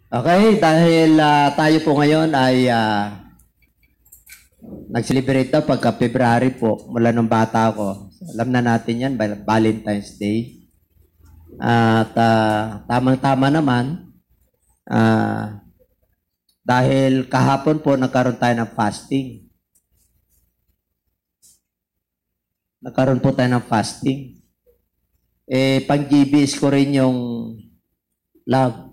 Okay, dahil tayo po ngayon ay nag-celebrate na pagka February po, mula nung bata ako. Alam na natin yan, Valentine's Day. At tamang-tama naman, dahil kahapon po nagkaroon tayo ng fasting. Nagkaroon po tayo ng fasting. Pang-GBS ko rin yung love.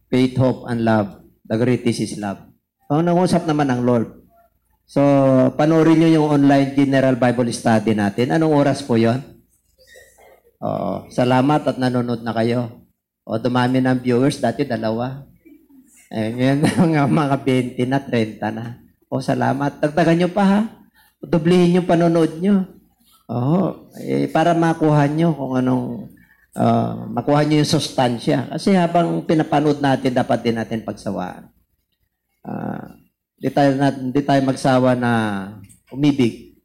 Faith, hope, and love. The greatest is love. Nangusap naman ang Lord. So, panoorin nyo yung online General Bible Study natin. Anong oras po yon? Salamat at nanonood na kayo. Dumami ng viewers. Dati 2. Ngayon, mga 20 na, 30 na. Salamat. Dagdagan nyo pa ha. Dublihin yung panonood nyo. Para makuha nyo kung anong makuha nyo yung sustansya. Kasi habang pinapanood natin, dapat din natin pagsawaan. Di tayo magsawa na umibig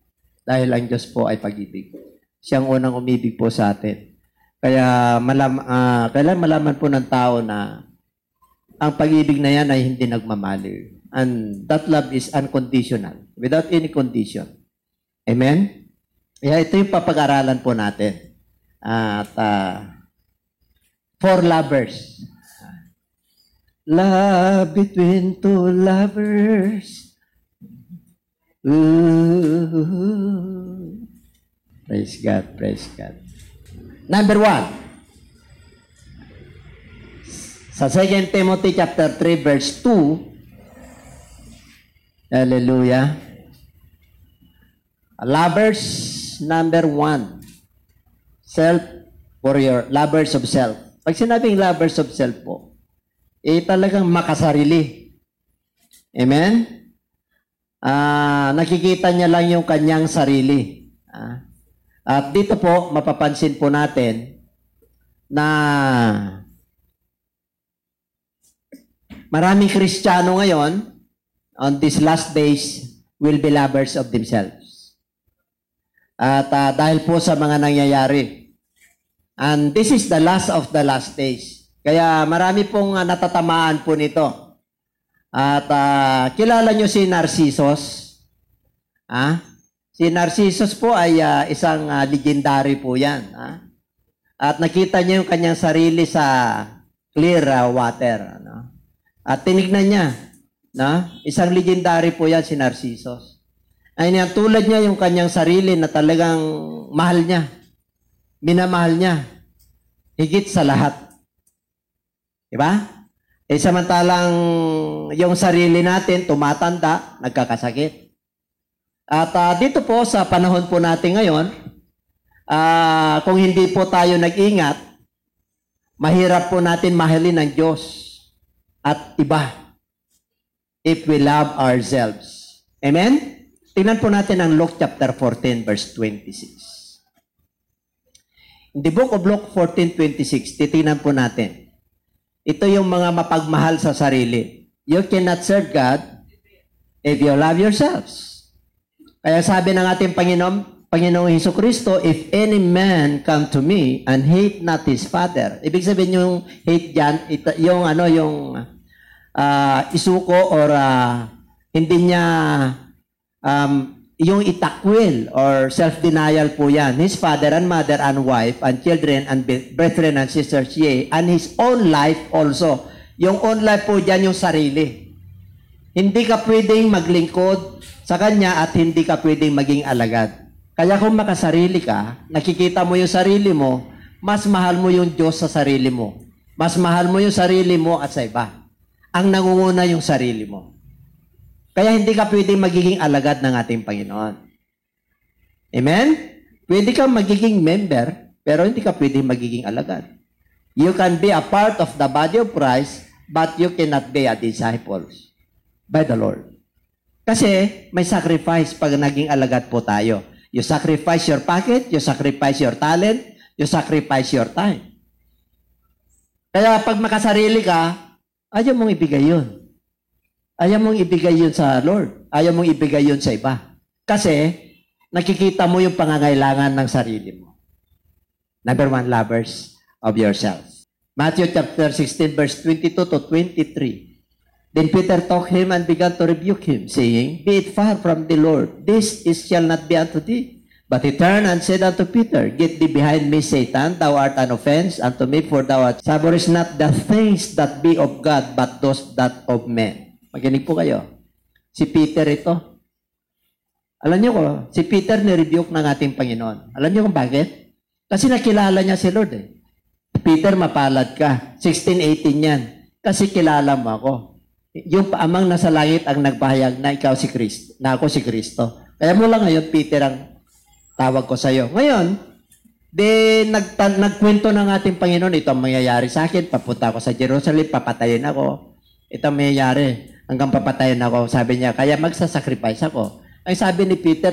dahil ang Diyos po ay pag-ibig. Siyang unang umibig po sa atin. Kaya kailan malaman po ng tao na ang pag-ibig na yan ay hindi nagmamaliw. And that love is unconditional, without any condition. Amen? Kaya ito yung papag-aralan po natin. At for lovers. Love between two lovers. Ooh. Praise God, praise God. Number 1. Sa 2 Timothy chapter 3 verse 2. Hallelujah. Lovers, number 1. Self for your lovers of self. Pag sinabing lovers of self po, talagang makasarili. Amen? Nakikita niya lang yung kanyang sarili. At dito po, mapapansin po natin na maraming Kristiyano ngayon, on these last days, will be lovers of themselves. At dahil po sa mga nangyayari, and this is the last of the last days. Kaya marami pong natatamaan po nito. At kilala nyo si Narcissus? Si Narcissus po ay isang legendary po yan. At nakita niya yung kanyang sarili sa clear water. At tinignan niya. Isang legendary po yan si Narcissus. Ay tulad niya yung kanyang sarili na talagang mahal niya. Minamahal niya. Higit sa lahat. Diba? Samantalang yung sarili natin tumatanda, nagkakasakit. At dito po sa panahon po natin ngayon, kung hindi po tayo nag-ingat, mahirap po natin mahalin ng Diyos at iba if we love ourselves. Amen? Tingnan po natin ang Luke chapter 14 verse 26. In the book of Luke 14:26, titingnan po natin. Ito yung mga mapagmahal sa sarili. You cannot serve God if you love yourselves. Kaya sabi ng ating Panginoon, Panginoong Hesukristo, if any man come to me and hate not his father. Ibig sabihin yung hate dyan, yung isuko or hindi niya yung itakwil or self-denial po yan. His father and mother and wife and children and brethren and sisters, yea, and his own life also. Yung own life po dyan yung sarili. Hindi ka pwedeng maglingkod sa kanya at hindi ka pwedeng maging alagad. Kaya kung makasarili ka, nakikita mo yung sarili mo, mas mahal mo yung Diyos sa sarili mo. Mas mahal mo yung sarili mo at sa iba. Ang nangunguna yung sarili mo. Kaya hindi ka pwedeng magiging alagad ng ating Panginoon. Amen? Pwede kang magiging member, pero hindi ka pwedeng magiging alagad. You can be a part of the body of Christ, but you cannot be a disciple by the Lord. Kasi may sacrifice pag naging alagad po tayo. You sacrifice your pocket, you sacrifice your talent, you sacrifice your time. Kaya pag makasarili ka, ayaw mong ibigay yun. Ayaw mong ibigay yun sa Lord. Ayaw mong ibigay yun sa iba. Kasi nakikita mo yung pangangailangan ng sarili mo. Number 1, lovers of yourselves. Matthew chapter 16, verse 22 to 23. Then Peter took him and began to rebuke him, saying, Be it far from the Lord, this shall not be unto thee. But he turned and said unto Peter, Get thee behind me, Satan, thou art an offense unto me, for thou savourest not the things that be of God, but those that of men. Makinig po kayo. Si Peter ito. Alam niyo ko, si Peter ni-rebuke ng ating Panginoon. Alam niyo kung bakit? Kasi nakilala niya si Lord eh. Peter, mapalad ka. 16:18 yan. Kasi kilala mo ako. Yung amang nasa langit ang nagpahayag na ikaw si Kristo, na ako si Kristo. Kaya mula ngayon, Peter, ang tawag ko sa iyo. Ngayon, nagkwento ng ating Panginoon, ito ang mangyayari sa akin, papunta ako sa Jerusalem, papatayin ako. Ito ang mangyayari, hanggang papatayin ako. Sabi niya, kaya magsasacrifice ako. Ang sabi ni Peter,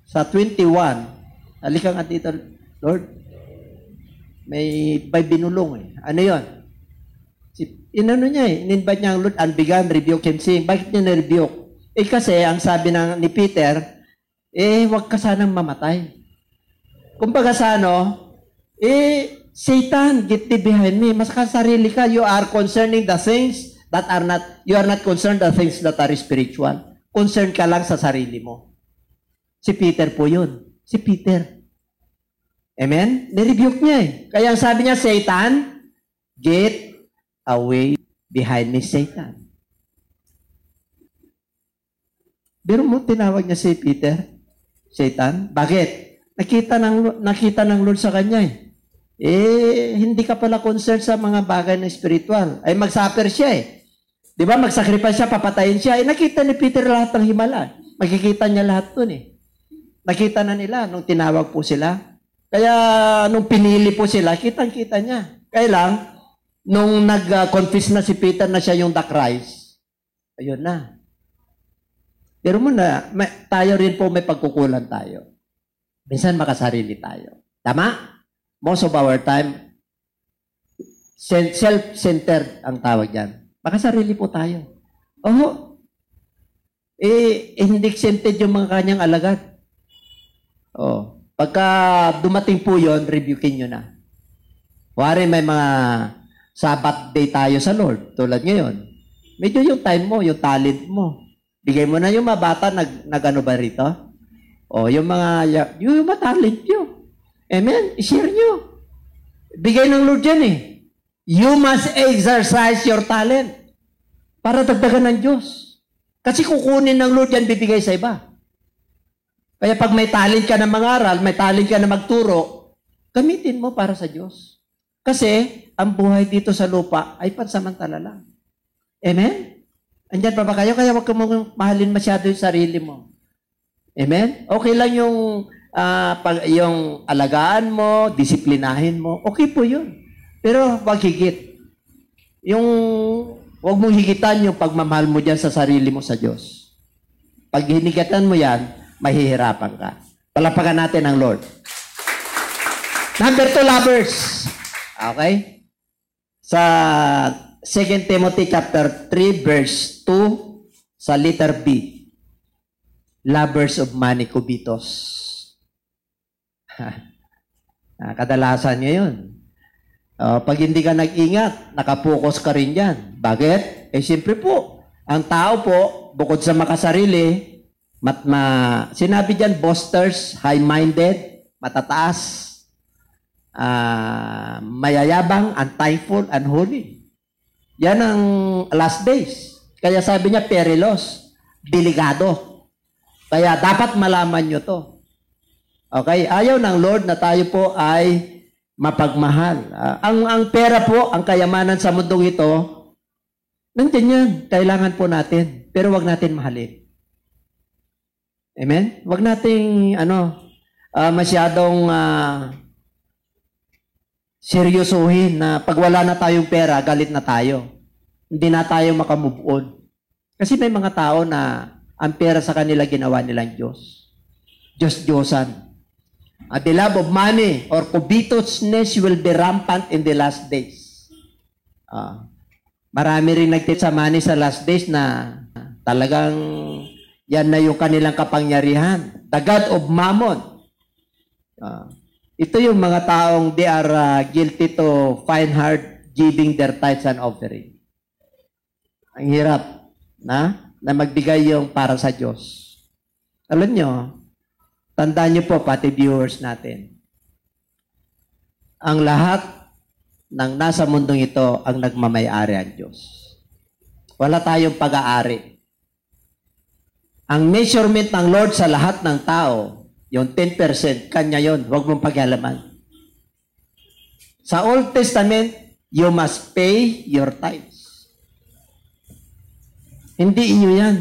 sa 21, halika nga dito, Lord, may binulong eh. Ano yun? Inano niya eh, in-invite niya ang Lord and began rebuke him, saying, bakit niya na-rebuke? Eh kasi, ang sabi ni Peter, huwag ka sanang mamatay. Kumbaga sa Satan, get thee behind me. Mas kasarili ka, you are concerning the things that are not, you are not concerned the things that are spiritual. Concerned ka lang sa sarili mo. Si Peter po yun. Si Peter. Amen? Nirebuke niya eh. Kaya ang sabi niya, Satan, get away behind me, Satan. Pero mo tinawag niya si Peter, Satan. Bakit? Nakita ng Lord sa kanya eh. Hindi ka pala concerned sa mga bagay na spiritual. Ay mag-suffer siya eh. Di ba? Mag-sacrifice siya, papatayin siya. Nakita ni Peter lahat ng himala. Makikita niya lahat dun eh. Nakita na nila nung tinawag po sila. Kaya nung pinili po sila, kitang-kita niya. Kaya lang, nung nag-confess na si Peter na siya yung the Christ, ayun na. Pero muna, tayo rin po may pagkukulan tayo. Minsan makasarili tayo. Tama? Most of our time, self-centered ang tawag yan. Makasarili po tayo. Hindi centered yung mga kanyang alagad. Pagka dumating po yon, rebukin nyo na. Wari may mga Sabbath day tayo sa Lord, tulad ngayon. Medyo yung time mo, yung talent mo. Bigay mo na yung mga bata, nag-ano ba rito? Yung mga talent nyo. Amen? I-share nyo. Bigay ng Lord yan eh. You must exercise your talent para dagdagan ng Diyos. Kasi kukunin ng Lord yan, bibigay sa iba. Kaya pag may talent ka na mangaral, may talent ka na magturo, gamitin mo para sa Diyos. Kasi, ang buhay dito sa lupa ay pansamantala lang. Amen? Andyan pa ba kayo? Kaya huwag ka mong mahalin masyado yung sarili mo. Amen? Okay lang yung alagaan mo, disiplinahin mo. Okay po yun. Pero wag higit. Huwag mong higitan yung pagmamahal mo dyan sa sarili mo sa Diyos. Pag hinigatan mo yan, mahihirapan ka. Palapakan natin ang Lord. Number 2, lovers. Okay? Sa 2 Timothy chapter 3 verse 2 sa letter B. lovers of money, kubitos. Kadalasan ngayon. Pag hindi ka nag-ingat, nakapokus ka rin dyan. Bakit? Siyempre po, ang tao po, bukod sa makasarili, sinabi dyan, boasters, high-minded, matataas, mayayabang, unthankful, unholy. Yan ang last days. Kaya sabi niya, perilous, delikado. Kaya dapat malaman nyo to. Okay? Ayaw ng Lord na tayo po ay mapagmahal. Ang pera po, ang kayamanan sa mundong ito, nandiyan yan. Kailangan po natin. Pero wag natin mahalin. Amen? Wag nating masyadong seryosohin na pag wala na tayong pera, galit na tayo. Hindi na tayo makamove on. Kasi may mga tao na ang pera sa kanila ginawa nilang Diyos. Diyos-Diyosan. The love of money or covetousness will be rampant in the last days. Marami rin nagtit sa money sa last days na talagang yan na yung kanilang kapangyarihan. The God of Mammon. Ito yung mga taong they are guilty to find hard giving their tithes and offering. Ang hirap na magbigay yung para sa Diyos. Alam nyo, tandaan nyo po, pati viewers natin, ang lahat ng nasa mundong ito ang nagmamay-ari ang Diyos. Wala tayong pag-aari. Ang measurement ng Lord sa lahat ng tao, yung 10%, kanya yon, huwag mong pagyalaman. Sa Old Testament, you must pay your tithes. Hindi inyo yan.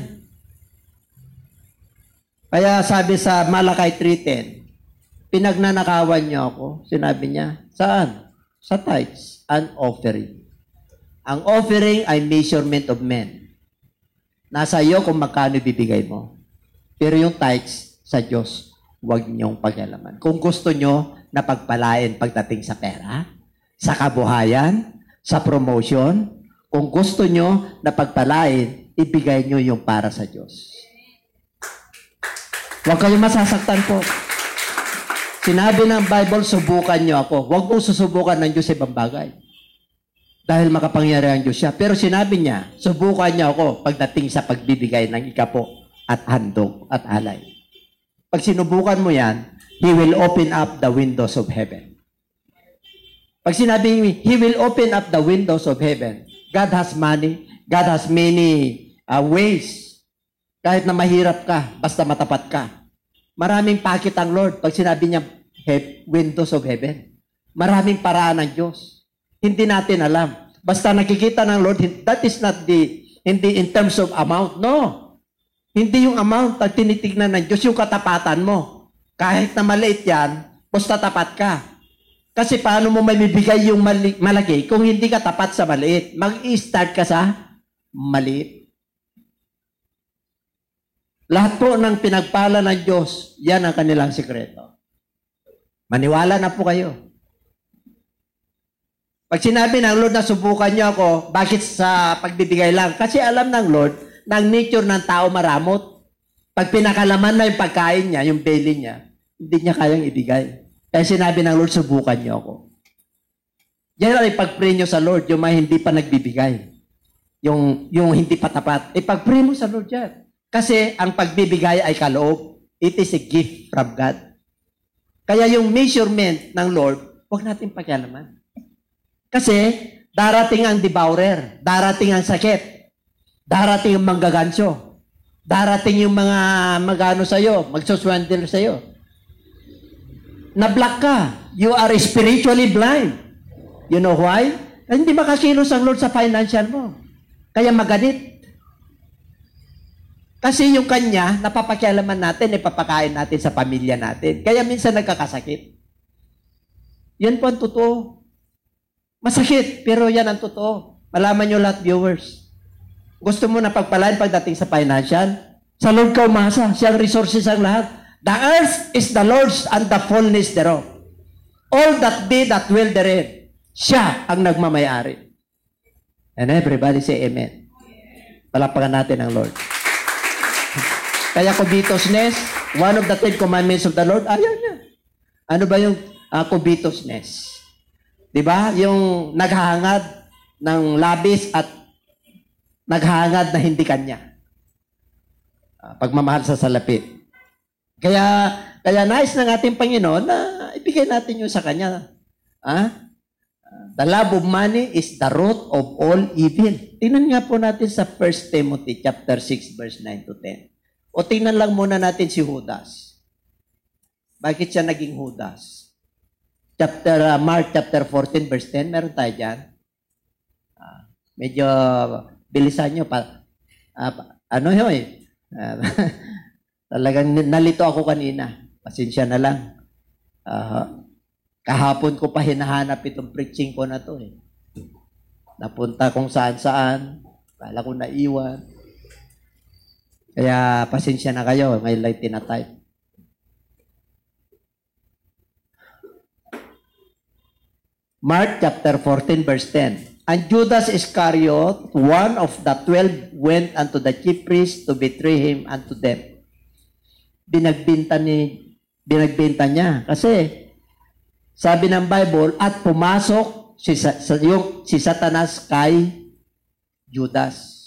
Kaya sabi sa Malakay 3:10, pinagnanakawan niyo ako, sinabi niya, saan? Sa tithes and offering. Ang offering ay measurement of men. Nasa iyo kung magkano bibigay mo. Pero yung tithes sa Diyos, huwag niyong pagyalaman. Kung gusto niyo na pagpalain pagdating sa pera, sa kabuhayan, sa promotion, kung gusto niyo na pagpalain, ibigay niyo yung para sa Diyos. Huwag kayong masasaktan po. Sinabi ng Bible, subukan niyo ako. Huwag mong susubukan ng Diyos sa ibang bagay. Dahil makapangyarihan ang Diyos siya. Pero sinabi niya, subukan niyo ako pagdating sa pagbibigay ng ikapo at handog at alay. Pag sinubukan mo yan, He will open up the windows of heaven. Pag sinabi, He will open up the windows of heaven. God has money. God has many ways. Kahit na mahirap ka, basta matapat ka. Maraming pakit ang Lord. Pag sinabi niya, windows of heaven. Maraming paraan ng Diyos. Hindi natin alam. Basta nakikita ng Lord, that is not hindi in terms of amount. No. Hindi yung amount na tinitignan ng Diyos, yung katapatan mo. Kahit na maliit yan, basta tapat ka. Kasi paano mo may bibigay yung malaki kung hindi ka tapat sa maliit? Mag-i-start ka sa maliit. Lahat po ng pinagpala ng Diyos, yan ang kanilang sikreto. Maniwala na po kayo. Pag sinabi ng Lord na subukan niyo ako, bakit sa pagbibigay lang? Kasi alam ng Lord, ng nature ng tao maramot. Pag pinakalaman na yung pagkain niya, yung belly niya, hindi niya kayang ibigay. Kaya sinabi ng Lord, subukan niyo ako. Yan ay pag-pray niyo sa Lord, yung mga hindi pa nagbibigay. Yung hindi pa tapat. Pag-pray mo sa Lord yan. Kasi ang pagbibigay ay kaloob. It is a gift from God. Kaya yung measurement ng Lord, huwag natin pakialaman. Kasi darating ang devourer, darating ang sakit, darating ang manggagansyo, darating yung mga magano sa'yo, magsuswandel sa'yo. Na-block ka. You are spiritually blind. You know why? Hindi makakilos ang Lord sa financial mo. Kaya maganit. Kasi yung kanya, napapakialaman natin, ipapakain natin sa pamilya natin. Kaya minsan nagkakasakit. Yan po ang totoo. Masakit, pero yan ang totoo. Malaman nyo lahat, viewers. Gusto mo na pagpalain pagdating sa financial? Sa Lord ka umasa. Siyang resources ang lahat. The earth is the Lord's and the fullness thereof. All that they that dwell therein. Siya ang nagmamayari. And everybody say amen. Palapakan natin ang Lord. Kaya covetousness, one of the 10 commandments of the Lord, ayaw niya. Ano ba yung covetousness? Diba? Yung naghahangad ng labis at naghahangad na hindi kanya. Pagmamahal sa salapi. Kaya nais ng ating Panginoon na ibigay natin yung sa kanya. The love of money is the root of all evil. Tingnan nga po natin sa 1 Timothy chapter 6 verse 9 to 10. O tingnan lang muna natin si Judas. Bakit siya naging Judas? Mark chapter 14 verse 10, meron tayo dyan. Medyo bilisan nyo pa. Ano yun eh? Talagang nalito ako kanina. Pasensya na lang. Kahapon ko pa hinahanap itong preaching ko na to eh. Napunta kung saan-saan. Kala ko naiwan. Kaya pasensya na kayo. Ngayon lang tinatype. Mark chapter 14 verse 10. And Judas Iscariot, one of the 12, went unto the chief priests to betray him unto them. Binagbenta niya. Kasi, sabi ng Bible, at pumasok si Satanas kay Judas.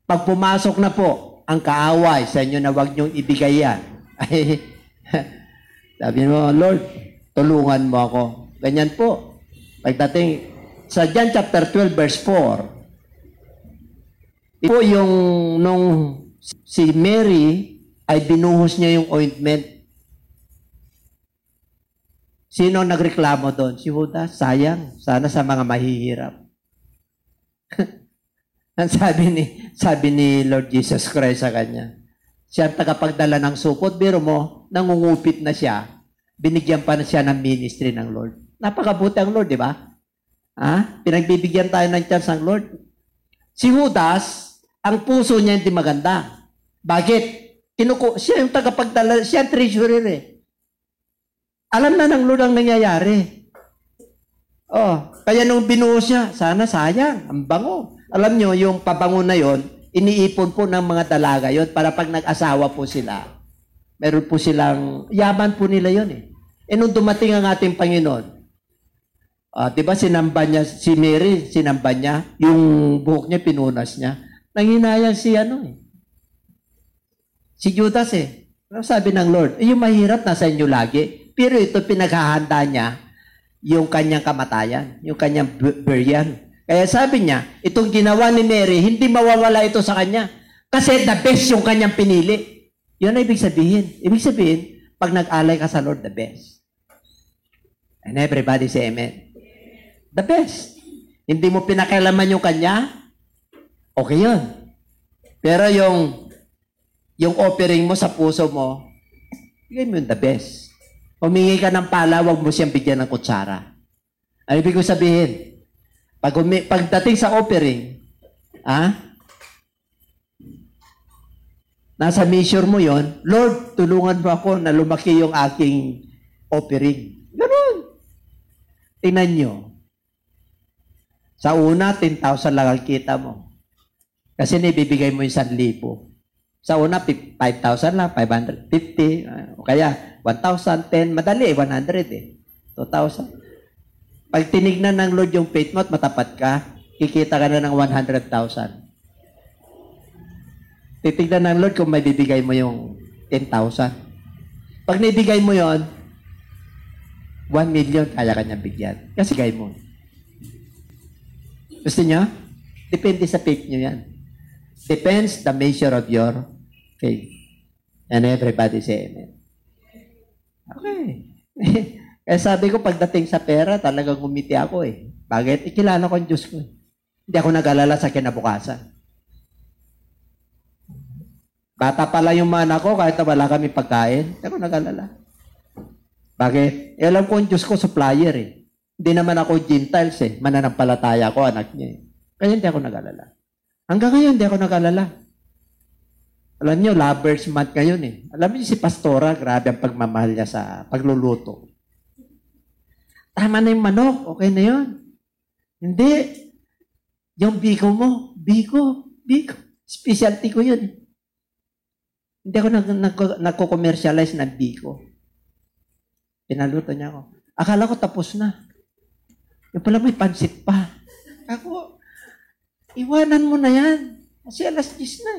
Pag pumasok na po, ang kaaway sa inyo na huwag niyong ibigay yan. Sabi mo, Lord, tulungan mo ako. Ganyan po. Pagdating sa John chapter 12 verse 4, ito yung nung si Mary ay binuhos niya yung ointment. Sino nagreklamo doon? Si Judas. Sayang. Sana sa mga mahihirap. Ang sabi ni Lord Jesus Christ sa kanya, siya ang tagapagdala ng supot. Biro mo, nangungupit na siya. Binigyan pa na siya ng ministry ng Lord. Napakabuti ang Lord, di ba? Pinagbibigyan tayo ng chance ng Lord. Si Judas, ang puso niya hindi maganda. Bakit? Siya yung tagapagdala, siya ang treasurer eh. Alam na ng Lord ang nangyayari. Kaya nung binuhos niya, sana sayang, ang bango. Alam nyo, yung pabango na yon, iniipon po ng mga dalaga yon para pag nag-asawa po sila, meron po silang, yaman po nila yon eh. Nung dumating ang ating Panginoon, diba sinamba niya, si Mary, sinamba niya, yung buhok niya, pinunas niya. Nanginayang si si Judas eh. Sabi ng Lord, yung mahirap nasa inyo lagi. Pero ito pinaghahanda niya yung kanyang kamatayan, yung kanyang burial. Kaya sabi niya, itong ginawa ni Mary, hindi mawawala ito sa kanya. Kasi the best yung kanyang pinili. Yun ang ibig sabihin. Ibig sabihin, pag nag-alay ka sa Lord, the best. And everybody say amen. The best. Hindi mo pinakailaman yung kanya, okay yun. Pero yung offering mo sa puso mo, bigay mo yung the best. Humingi ka ng pala, huwag mo siyang bigyan ng kutsara. Ano ibig ko sabihin? Pagdating sa offering, nasa measure mo yon, Lord, tulungan mo ako na lumaki yung aking offering. Ganun. Tingnan nyo. Sa una, 10,000 lang ang kita mo. Kasi nibibigay mo yung 1,000. Sa una, 5,000 lang, 550, o kaya 1,010, madali, 100 eh. 2,000. Pag tinignan ng Lord yung faith mo at matapat ka, kikita ka na ng 100,000. Titignan ng Lord kung may bibigay mo yung 10,000. Pag naibigay mo yon, 1 million, kaya ka niya bigyan. Kasi bigay mo. Gusto niyo? Depende sa faith niyo yan. Depends the measure of your faith. And everybody say amen. Okay. Kaya sabi ko, pagdating sa pera, talagang ngumiti ako eh. Bakit? Ikilala ko ang Diyos ko eh. Hindi ako nag-alala sa kinabukasan. Bata pala yung mana ko, kahit na wala kami pagkain, hindi ako nag-alala. Bakit? Alam ko ang Diyos ko, supplier eh. Hindi naman ako Gentiles eh. Mananampalataya ko, anak niya eh. Kaya hindi ako nag-alala. Hanggang ngayon, hindi ako nag-alala. Alam niyo, lovers month ngayon eh. Alam niyo si Pastora, grabe ang pagmamahal niya sa pagluluto. Tama na yung manok, okay na yun. Hindi. Yung biko mo, biko. Specialty ko yun. Hindi ako nagko-commercialize ng biko. Pinaluto niya ako. Akala ko tapos na. Yung pala may pansit pa. Ako, iwanan mo na yan. Kasi alas 10 na.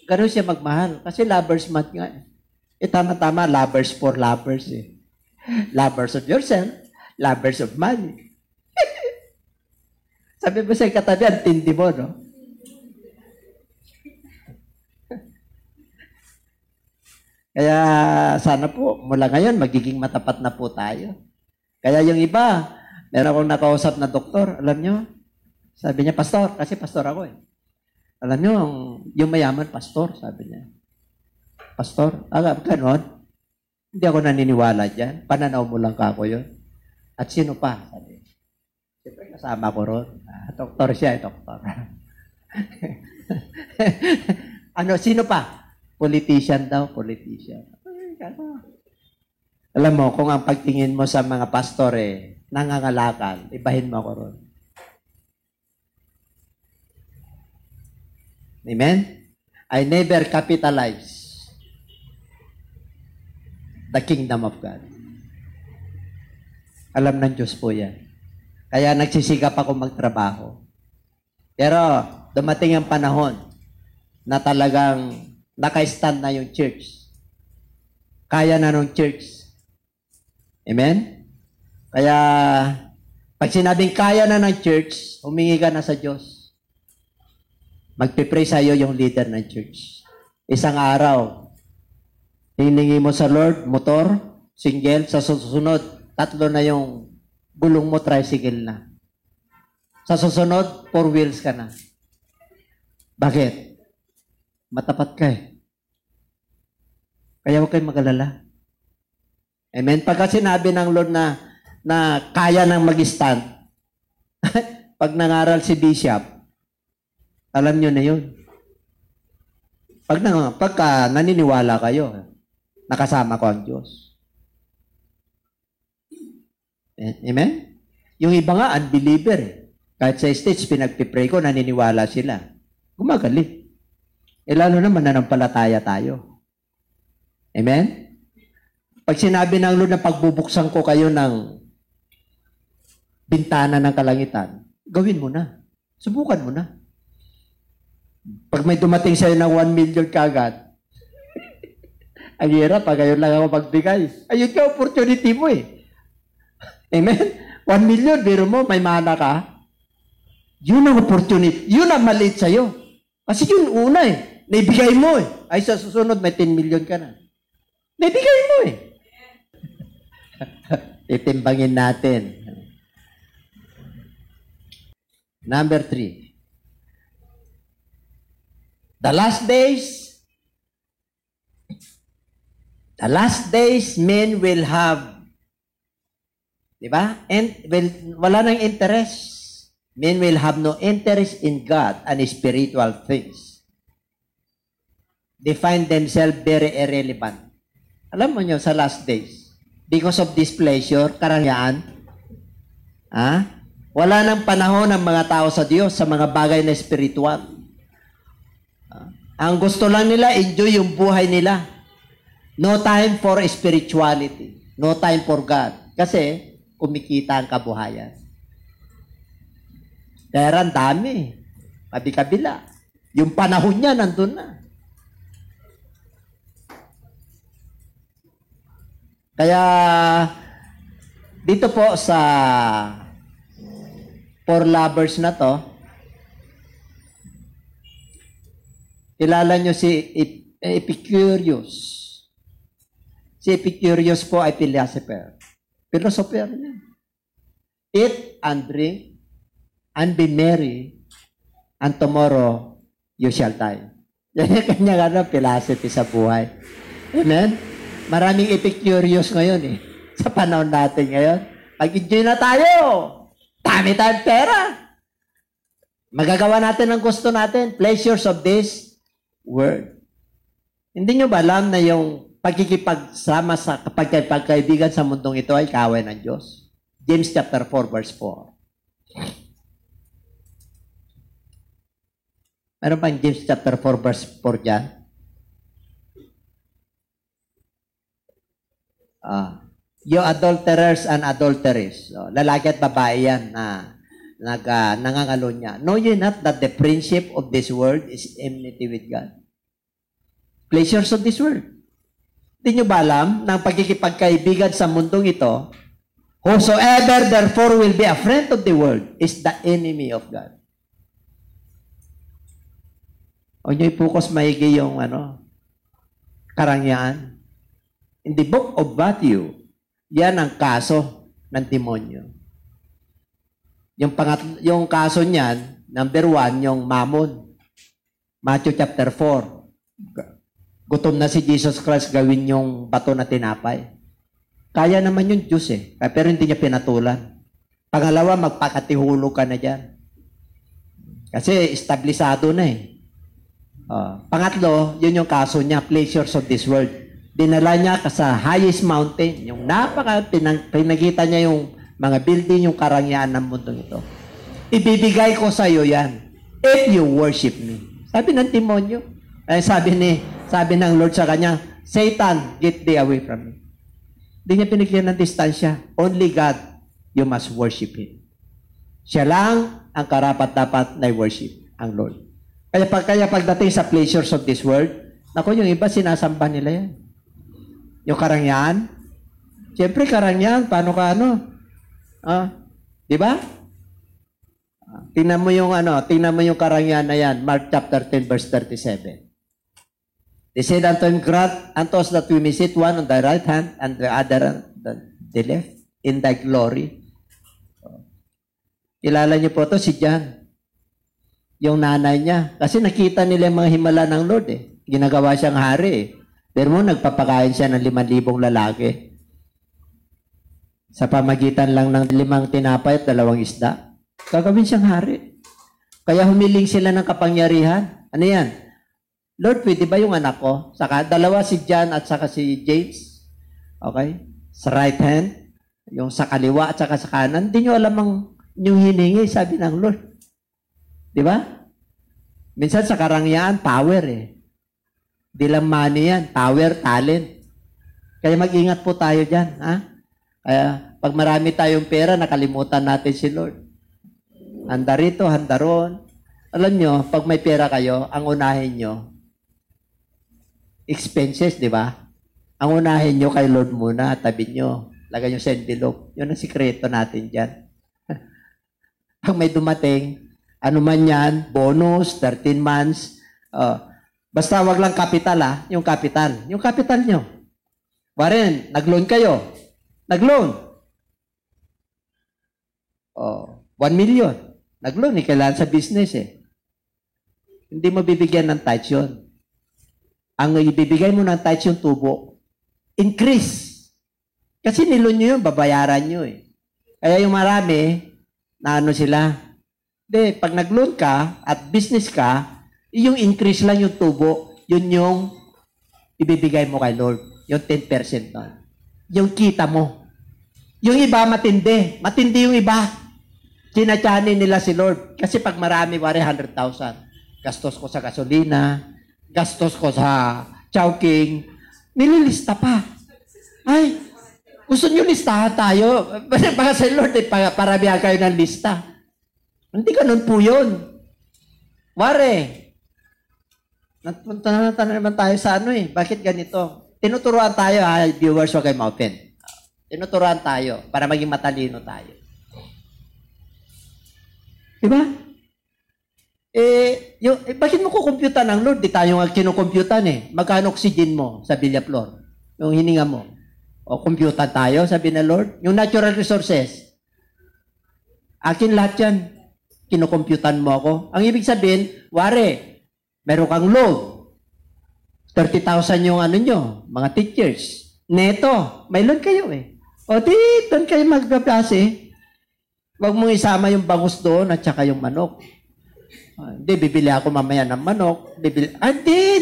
Ganun siya magmahal. Kasi lovers month nga. Tama-tama, lovers for lovers eh. Lovers of yourself, lovers of money. Sabi mo sa katabi, ang tindi mo, no? Kaya sana po, mula ngayon, magiging matapat na po tayo. Kaya yung iba, meron akong nakausap na doktor, alam nyo, sabi niya, pastor, kasi pastor ako eh. Alam nyo, yung mayaman, pastor, sabi niya. Pastor, ganon? Hindi ako naniniwala dyan. Pananaw mo lang kako yun. At sino pa? Sabi. Siyempre, kasama ko ron. Doktor siya, doktor. Sino pa? Politician daw, politician. Alam mo, kung ang pagtingin mo sa mga pastor nangangalakal, ibahin mo ako ron. Amen? I never capitalize the kingdom of God. Alam ng Diyos po yan. Kaya nagsisigap ako magtrabaho. Pero dumating ang panahon na talagang naka-stand na yung church. Kaya na ng church. Amen? Kaya pag sinabing kaya na ng church, humingi ka na sa Diyos. Magpipray sa'yo yung leader ng church. Isang araw, hiningi mo sa Lord, motor, single, sa susunod, 3 na yung gulong mo, tricycle na. Sa susunod, 4 wheels ka na. Bakit? Matapat ka eh. Kaya huwag kayong mag-alala. Amen? Pagka sinabi ng Lord na kaya nang mag-stand, pag nangaral si Bishop, alam nyo na yun. Pagka naniniwala kayo, nakasama ko ang Diyos. Amen? Yung iba nga, unbeliever eh. Kahit sa stage, pinagpipray ko, naniniwala sila. Gumagaling. Lalo na mananampalataya tayo. Amen? Pag sinabi ng Lord na pagbubuksan ko kayo ng bintana ng kalangitan, gawin mo na. Subukan mo na. Pag may dumating sa'yo ng 1 million kagad, ang hirap, pag ngayon lang ako magbigay. Ayun ka, opportunity mo eh. Amen? 1 million, biro mo, may mana ka. Yun ang opportunity. Yun ang maliit sa'yo. Kasi yun una eh. Naibigay mo eh. Ay sa susunod, may 10 million ka na. Naibigay mo eh. Itimbangin natin. Number 3. The last days, men will have, di ba? Wala nang interest. Men will have no interest in God and spiritual things. They find themselves very irrelevant. Alam mo nyo, sa last days, because of displeasure, karangyaan, wala nang panahon ng mga tao sa Diyos sa mga bagay na spiritual. Ang gusto lang nila, enjoy yung buhay nila. No time for spirituality. No time for God. Kasi, kumikita ang kabuhayan. Kaya ang dami. Kabi-kabila. Yung panahon niya, nandun na. Kaya, dito po sa for lovers na to, kilala nyo si Epicurus. Si Epicurus po ay philosopher. Philosopher niya. Eat and drink and be merry and tomorrow you shall die. Yan yung kanyang philosophy sa buhay. Amen? Maraming Epicurus ngayon eh. Sa panahon natin ngayon. Mag-enjoy na tayo. Dami tayong pera. Magagawa natin ang gusto natin. Pleasures of this world. Hindi nyo ba alam na yung pagkikipagsama sa pagkaibigan sa mundong ito ay kaaway ng Diyos? James chapter 4 verse 4. Meron pang James chapter 4 verse 4 dyan. You adulterers and adulteries. So, lalaki at babae yan na nangangalo niya. Know ye not that the friendship of this world is enmity with God? Pleasures of this world. Hindi nyo ba alam na ang pagkikipagkaibigan sa mundong ito, whosoever therefore will be a friend of the world is the enemy of God. O nyo i-focus maigi yung karangyaan. In the book of Matthew, yan ang kaso ng demonyo. Yung kaso niyan, number 1, yung mammon. Matthew chapter 4. Gutom na si Jesus Christ gawin yung bato na tinapay. Kaya naman yung Diyos pero hindi niya pinatulan. Pangalawa, magpakatihulog ka na dyan. Kasi establisado na Pangatlo, yun yung kaso niya, pleasures of this world. Dinala niya sa highest mountain, yung pinagkita niya yung mga building, yung karangyaan ng mundo ito. Ibibigay ko sa iyo yan if you worship me. Sabi ng demonyo. Sabi ng Lord sa kanya, Satan, get thee away from me. Hindi niya pinigyan ng distansya. Only God, you must worship Him. Siya lang ang karapat-dapat na worship, ang Lord. Kaya pagdating sa pleasures of this world, yung iba sinasamba nila yan. Yung karangyaan. Siyempre, karangyaan, paano ka di ba? Tingnan mo yung karangyaan na yan, Mark chapter 10, verse 37. They said unto him, grant unto us that we may sit one on thy right hand and the other on the left in thy glory. Kilala niyo po to si John. Yung nanay niya. Kasi nakita nila yung mga himala ng Lord Ginagawa siyang hari Pero mo, nagpapakain siya ng 5,000 lalaki. Sa pamagitan lang ng 5 tinapay at 2 isda. Gagawin siyang hari. Kaya humiling sila ng kapangyarihan. Ano yan? Lord, pwede ba yung anak ko? Saka, 2 si John at saka si James. Okay? Sa right hand. Yung sa kaliwa at saka sa kanan. Hindi nyo alam ang yung hiningi, sabi ng Lord. Di ba? Minsan sa karangyaan, power Di lang money yan. Power, talent. Kaya mag-ingat po tayo dyan. Kaya pag marami tayong pera, nakalimutan natin si Lord. Handa rito, handa roon. Alam nyo, pag may pera kayo, ang unahin nyo, expenses, di ba? Ang unahin nyo kay Lord muna, tabi nyo. Lagay nyo sa envelope. Yun ang sikreto natin dyan. Pag may dumating, ano man yan, bonus, 13 months, basta wag lang capital yung capital. Yung capital nyo. Baren, nag-loan kayo. Nag-loan. 1 million. Nag-loan, kailangan sa business Hindi mo bibigyan ng touch yun. Ang ibibigay mo ng touch yung tubo. Increase. Kasi nilon nyo yun, babayaran nyo Kaya yung marami, na sila. Hindi, pag nag-loan ka at business ka, yung increase lang yung tubo, yun yung ibibigay mo kay Lord. Yung 10% nun. Yung kita mo. Yung iba matindi. Matindi yung iba. Sinatyanin nila si Lord. Kasi pag marami, 100,000. Gastos ko sa gasolina, gastos ko sa chowking, nililista pa. Ay, gusto nyo listahan tayo? Baka sa Lord, parabihan kayo ng lista. Hindi ganun po yun. Ware, napunta na naman tayo sa bakit ganito? Tinuturuan tayo, viewers, huwag kayo ma-open. Tinuturuan tayo para maging matalino tayo. Diba? Bakit mo kukumputan ng Lord? Di tayo nga kinukumputan Magkano oxygen mo sa Villaflor? Yung hininga mo. O kumputan tayo, sabi na Lord. Yung natural resources. Akin lahat yan. Kinukumputan mo ako. Ang ibig sabihin, ware, meron kang load. 30,000 yung nyo, mga teachers. Neto, may load kayo O di, doon kayo magbablase. Huwag mong isama yung bangus doon at saka yung manok. Hindi, bibili ako mamaya ng manok. Hindi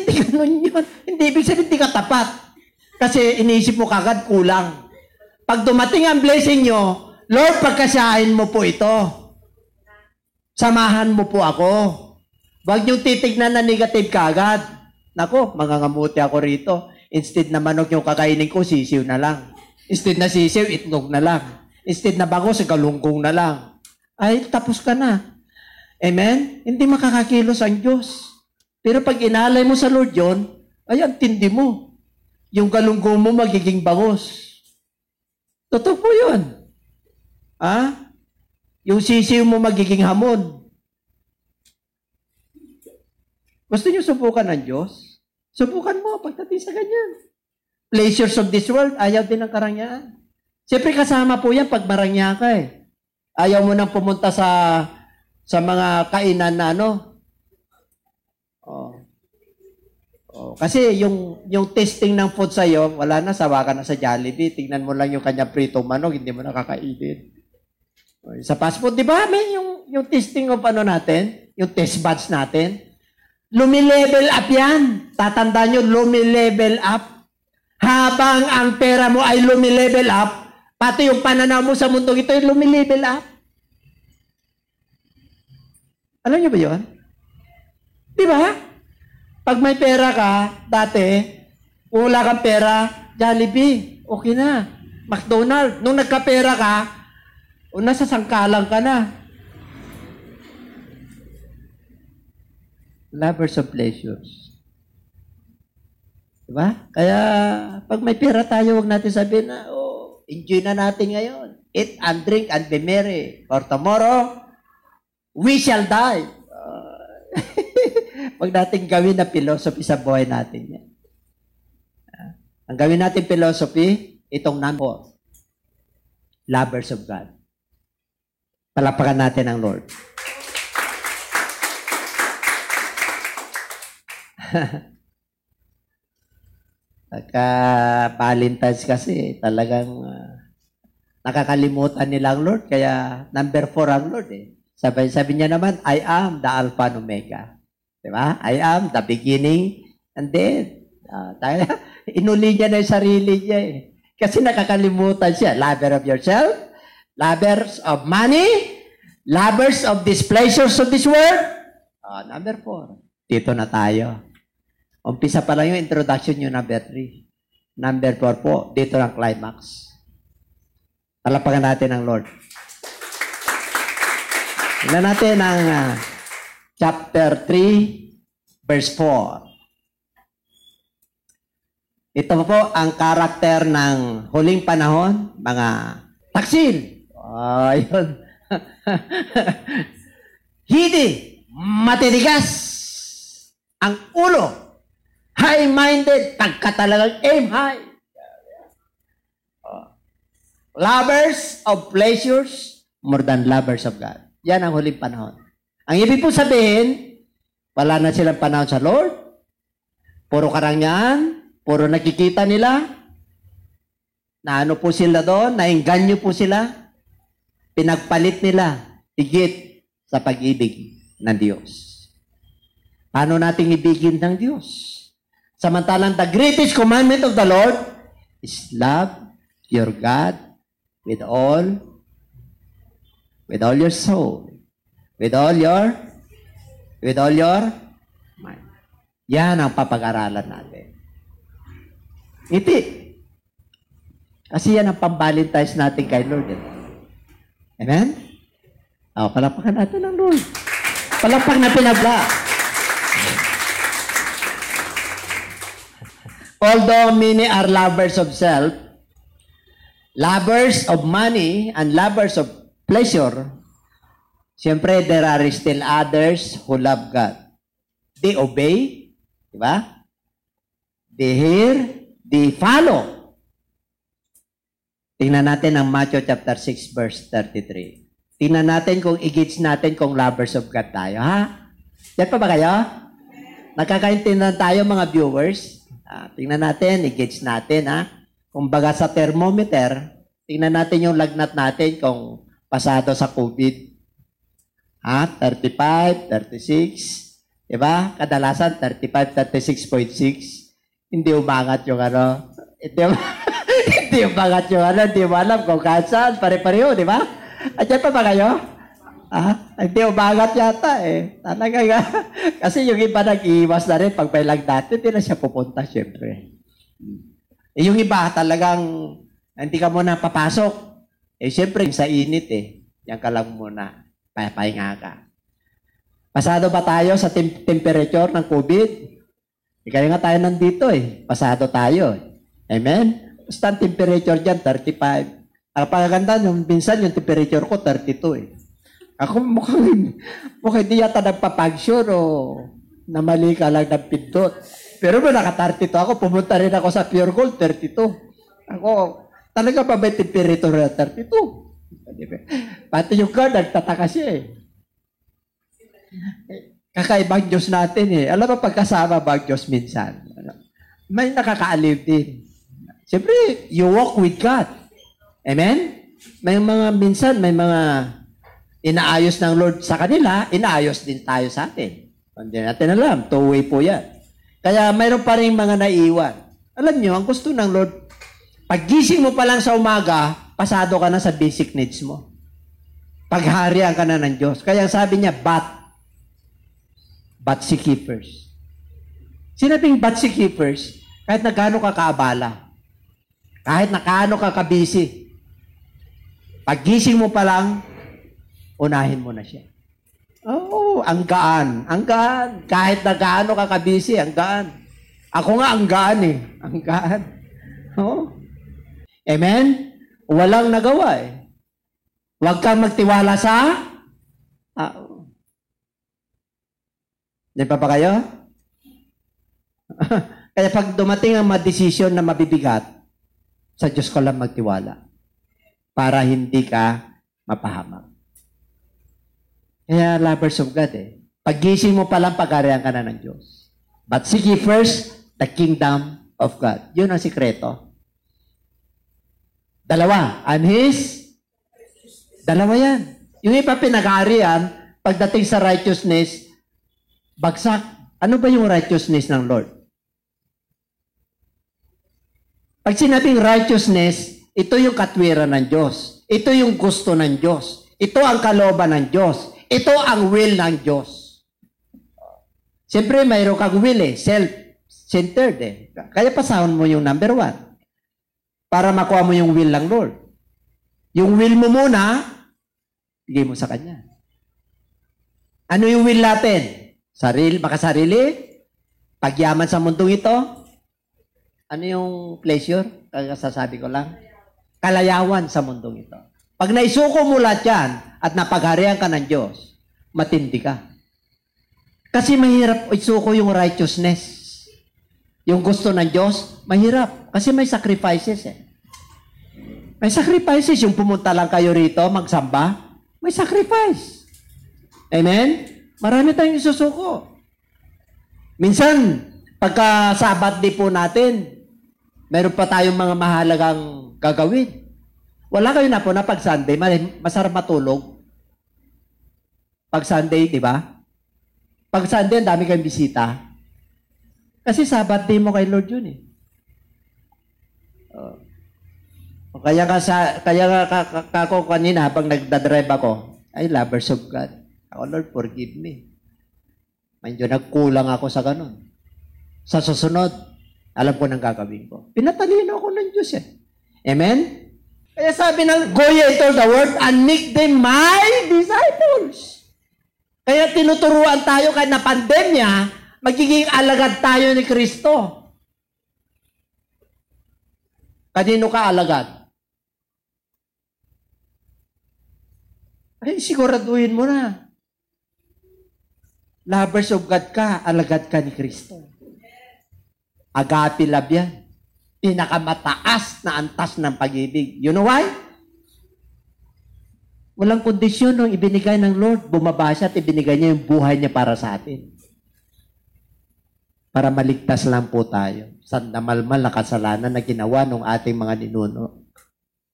ganun yun. Hindi, ibig sabihin, hindi ka tapat. Kasi iniisip mo kagad, kulang. Pag dumating ang blessing nyo, Lord, pagkasyahin mo po ito. Samahan mo po ako. Huwag niyong titignan na negative kaagad. Nako, mangangamuti ako rito. Instead na manok yung kakainin ko, sisiw na lang. Instead na sisiw, itlog na lang. Instead na bangos, galunggong na lang. Ay, tapos ka na. Amen? Hindi makakakilos ang Diyos. Pero pag inalay mo sa Lord yun, ay, ang tindi mo. Yung galunggong mo magiging bangos. Totoo po yun. Ha? Yung sisiw mo magiging hamon. Gusto niyo subukan ng Diyos? Subukan mo pagdating sa ganyan. Pleasures of this world, ayaw din ng karangyaan. Siyempre kasama po yan pag marangya ka eh. Ayaw mo nang pumunta sa mga kainan na ano. Kasi yung tasting ng food sa'yo, wala na, sawa ka na sa Jollibee. Tingnan mo lang yung kanya pritong manok, hindi mo nakakainin. Sa fast food, di ba? May yung tasting of ano natin, yung taste buds natin. Lumilevel up yan. Tatandaan nyo, lumilevel up. Habang ang pera mo ay lumilevel up, pati yung pananaw mo sa mundo ito ay lumilevel up. Alam nyo ba yun? Di ba? Pag may pera ka, dati, wala kang pera, Jollibee, okay na. McDonald's, nung nagkapera ka, nasa sangkalang ka na. Lovers of pleasures. Diba? Kaya, pag may pera tayo, huwag natin sabihin na, enjoy na natin ngayon. Eat and drink and be merry. For tomorrow, we shall die. Huwag natin gawin na philosophy sa buhay natin yan. Ang gawin natin philosophy, itong number 4. Lovers of God. Palapakan natin ang Lord. Pagka Valentine's kasi, talagang nakakalimutan nila ang Lord. Kaya number 4 ang Lord eh. Sabi niya naman, I am the Alpha and Omega. Diba? I am the beginning and the end. Inuli niya na yung sarili niya eh. Kasi nakakalimutan siya. Lover of yourself, lovers of money, lovers of these pleasures of this world. Number 4. Dito na tayo. Umpisa pa lang yung introduction yung number 3. Number 4 po, dito ang climax. Palapakan natin ang Lord. Tingnan natin ang chapter 3, verse 4. Ito po ang karakter ng huling panahon, mga taksil. Ayun. Hindi, matitigas ang ulo. High-minded, talagang aim high. Lovers of pleasures more than lovers of God. Yan ang huling panahon. Ang ibig po sabihin, wala na silang panahon sa Lord. Puro karangyaan, puro nakikita nila. Na ano po sila doon, nainganyo po sila. Pinagpalit nila, higit sa pag-ibig ng Diyos. Paano nating ibigin ng Diyos? Samantalang the greatest commandment of the Lord is love your God with all your soul, with all your mind. Yan ang papag-aralan natin. Iti. Kasi yan ang pang-Valentine's natin kay Lord. Amen? Palapakan natin ang Lord. Palapak na pinabla. Although many are lovers of self, lovers of money, and lovers of pleasure, siyempre, there are still others who love God. They obey, di ba? They hear, they follow. Tingnan natin ang Matthew chapter 6, verse 33. Tingnan natin kung i-gauge natin kung lovers of God tayo, ha? Yan pa ba kayo? Nakakaintindihan tayo, mga viewers? Tingnan natin, i-gauge natin, ha? Kung baga sa thermometer, tingnan natin yung lagnat natin kung pasado sa COVID. 35, 36, diba? Kadalasan, 35, 36.6. Hindi umangat yung ano. Hindi umangat yung ano. Hindi mo alam kung saan. Pare-pareho, diba? At yan pa ba kayo? Hindi umangat yata eh. Talaga nga. Kasi yung iba nag-iwas na rin. Pag may dati, hindi na siya pupunta, syempre. Yung iba talagang hindi ka muna papasok. Syempre, sa init Yan ka lang muna. Papahinga ka. Pasado ba tayo sa temperature ng COVID? Kaya nga tayo nandito Pasado tayo Amen? Basta ang temperature dyan, 35. Ang pagaganda, minsan yung temperature ko, 32 Ako mukhang di yata nagpapagsyon o namali ka lang ng pindot. Pero naka-32 ako, pumunta rin ako sa Pure Gold, 32. Ako, talaga pa may temperature na 32. Pati yung guard, nagtataka siya Kakaibang Diyos natin Alam mo, pagkasama ba ang Diyos minsan? May nakakaaliw din. Siyempre, you walk with God. Amen? May mga inaayos ng Lord sa kanila, inaayos din tayo sa atin. Hindi natin alam, two-way po yan. Kaya mayroon pa rin mga naiwan. Alam nyo, ang gusto ng Lord, paggising mo pa lang sa umaga, pasado ka na sa basic needs mo. Pagharian ka na ng Diyos. Kaya sabi niya, but seek ye first. Sinabing but seek ye first, kahit na gaano ka kaabala, kahit na gaano ka kabisi, paggising mo pa lang, unahin mo na siya. Ang gaan. Ang gaan. Kahit na gaano ka kabisi, ang gaan. Ako nga, ang gaan Ang gaan. Amen? Walang nagawa Huwag kang magtiwala sa Di pa kayo? Kaya pag dumating ang desisyon na mabibigat, sa Diyos ko lang magtiwala para hindi ka mapahamak. Kaya lovers of God paggising mo palang pag-arihan ka na ng Diyos. But seek ye first the kingdom of God. Yun ang sikreto. Dalawa yan. Yung iba pinag-arihan, pagdating sa righteousness, bagsak. Ano ba yung righteousness ng Lord? Pag sinabing righteousness, ito yung katwiran ng Diyos. Ito yung gusto ng Diyos. Ito ang kalooban ng Diyos. Ito ang will ng Diyos. Siyempre, mayroon kang will self-centered Kaya pasahon mo yung number 1 para makuha mo yung will ng Lord. Yung will mo muna, bigay mo sa Kanya. Ano yung will natin? Makasarili? Pagyaman sa mundong ito? Ano yung pleasure? Sasabi ko lang. Kalayawan sa mundong ito. Pag naisuko mo lahat yan at napagharihan ka ng Diyos, matindi ka. Kasi mahirap isuko yung righteousness. Yung gusto ng Diyos, mahirap. Kasi may sacrifices May sacrifices. Yung pumunta lang kayo rito, magsamba, may sacrifice. Amen? Marami tayong isusuko. Minsan, pagka Sabat day po natin, meron pa tayong mga mahalagang gagawin. Wala kayo na po na pag Sunday, masarap matulog. Pag Sunday, di ba? Pag Sunday, ang dami kayong bisita. Kasi Sabat day mo kay Lord yun Kaya ako kanina, habang nagdadrive ako, ay, lovers of God. Ako, Lord, forgive me. Medyo nagkulang ako sa ganun. Sa susunod, alam ko nang gagawin ko. Pinatalino ako ng Diyos Amen? Kaya sabi ng, go ye into the world and make them my disciples. Kaya tinuturuan tayo kahit na pandemya, magiging alagad tayo ni Kristo. Kanino ka alagad? Ay, siguraduhin mo na. Lovers of God ka, alagad ka ni Kristo. Agape love yan. Pinakamataas na antas ng pag-ibig. You know why? Walang kondisyon nung ibinigay ng Lord. Bumaba siya at ibinigay niya yung buhay niya para sa atin. Para maligtas lang po tayo sa namalmal na kasalanan na ginawa ng ating mga ninuno.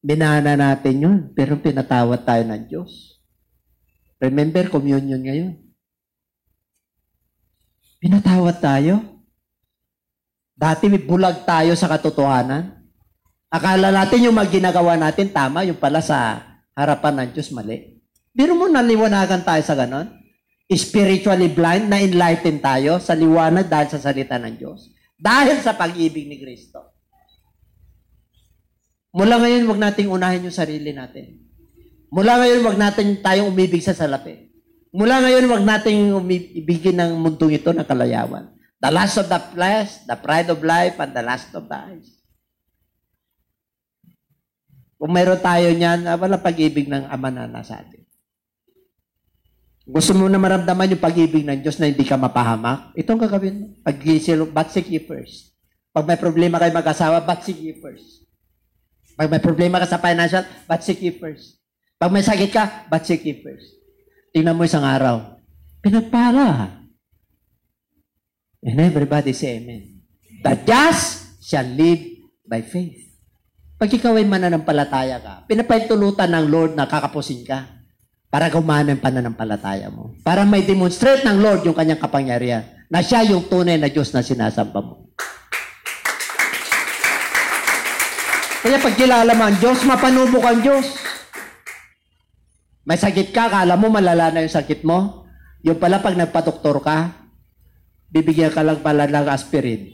Binana natin yun, pero pinatawad tayo ng Diyos. Remember, communion ngayon. Pinatawad tayo. Dati bulag tayo sa katotohanan. Akala natin yung mga ginagawa natin tama, yung pala sa harapan ng Diyos mali. Biro mo naliwanagan tayo sa ganon? Spiritually blind, na-enlighten tayo sa liwanag dahil sa salita ng Diyos. Dahil sa pag-ibig ni Kristo. Mula ngayon, wag nating unahin yung sarili natin. Mula ngayon, wag natin tayong umibig sa salapi. Mula ngayon, wag nating ibigin ng mundong ito ng kalayawan. The lust of the flesh, the pride of life, and the lust of the eyes. Kung mayroon tayo niyan, wala pag-ibig ng Ama na nasa atin. Gusto mo na maramdaman yung pag-ibig ng Diyos na hindi ka mapahamak? Itong gagawin mo. Pag-gisil, but seek ye first. Pag may problema kayo mag-asawa, but seek ye first. Pag may problema ka sa financial, but seek ye first. Pag may sakit ka, but seek ye first. Tingnan mo isang araw. Pinagpala. And everybody say amen. The just shall live by faith. Pag ikaw ay mananampalataya ka, pinapahintulutan ng Lord na kakapusin ka para gumana ang pananampalataya mo. Para may demonstrate ng Lord yung kanyang kapangyarihan na siya yung tunay na Diyos na sinasamba mo. Kaya pag kilala mo ang Diyos, mapanubok ang Diyos. May sakit ka, kala mo malala na yung sakit mo. Yung pala pag nagpa-doktor ka, bibigyan ka lang pala ng aspirin.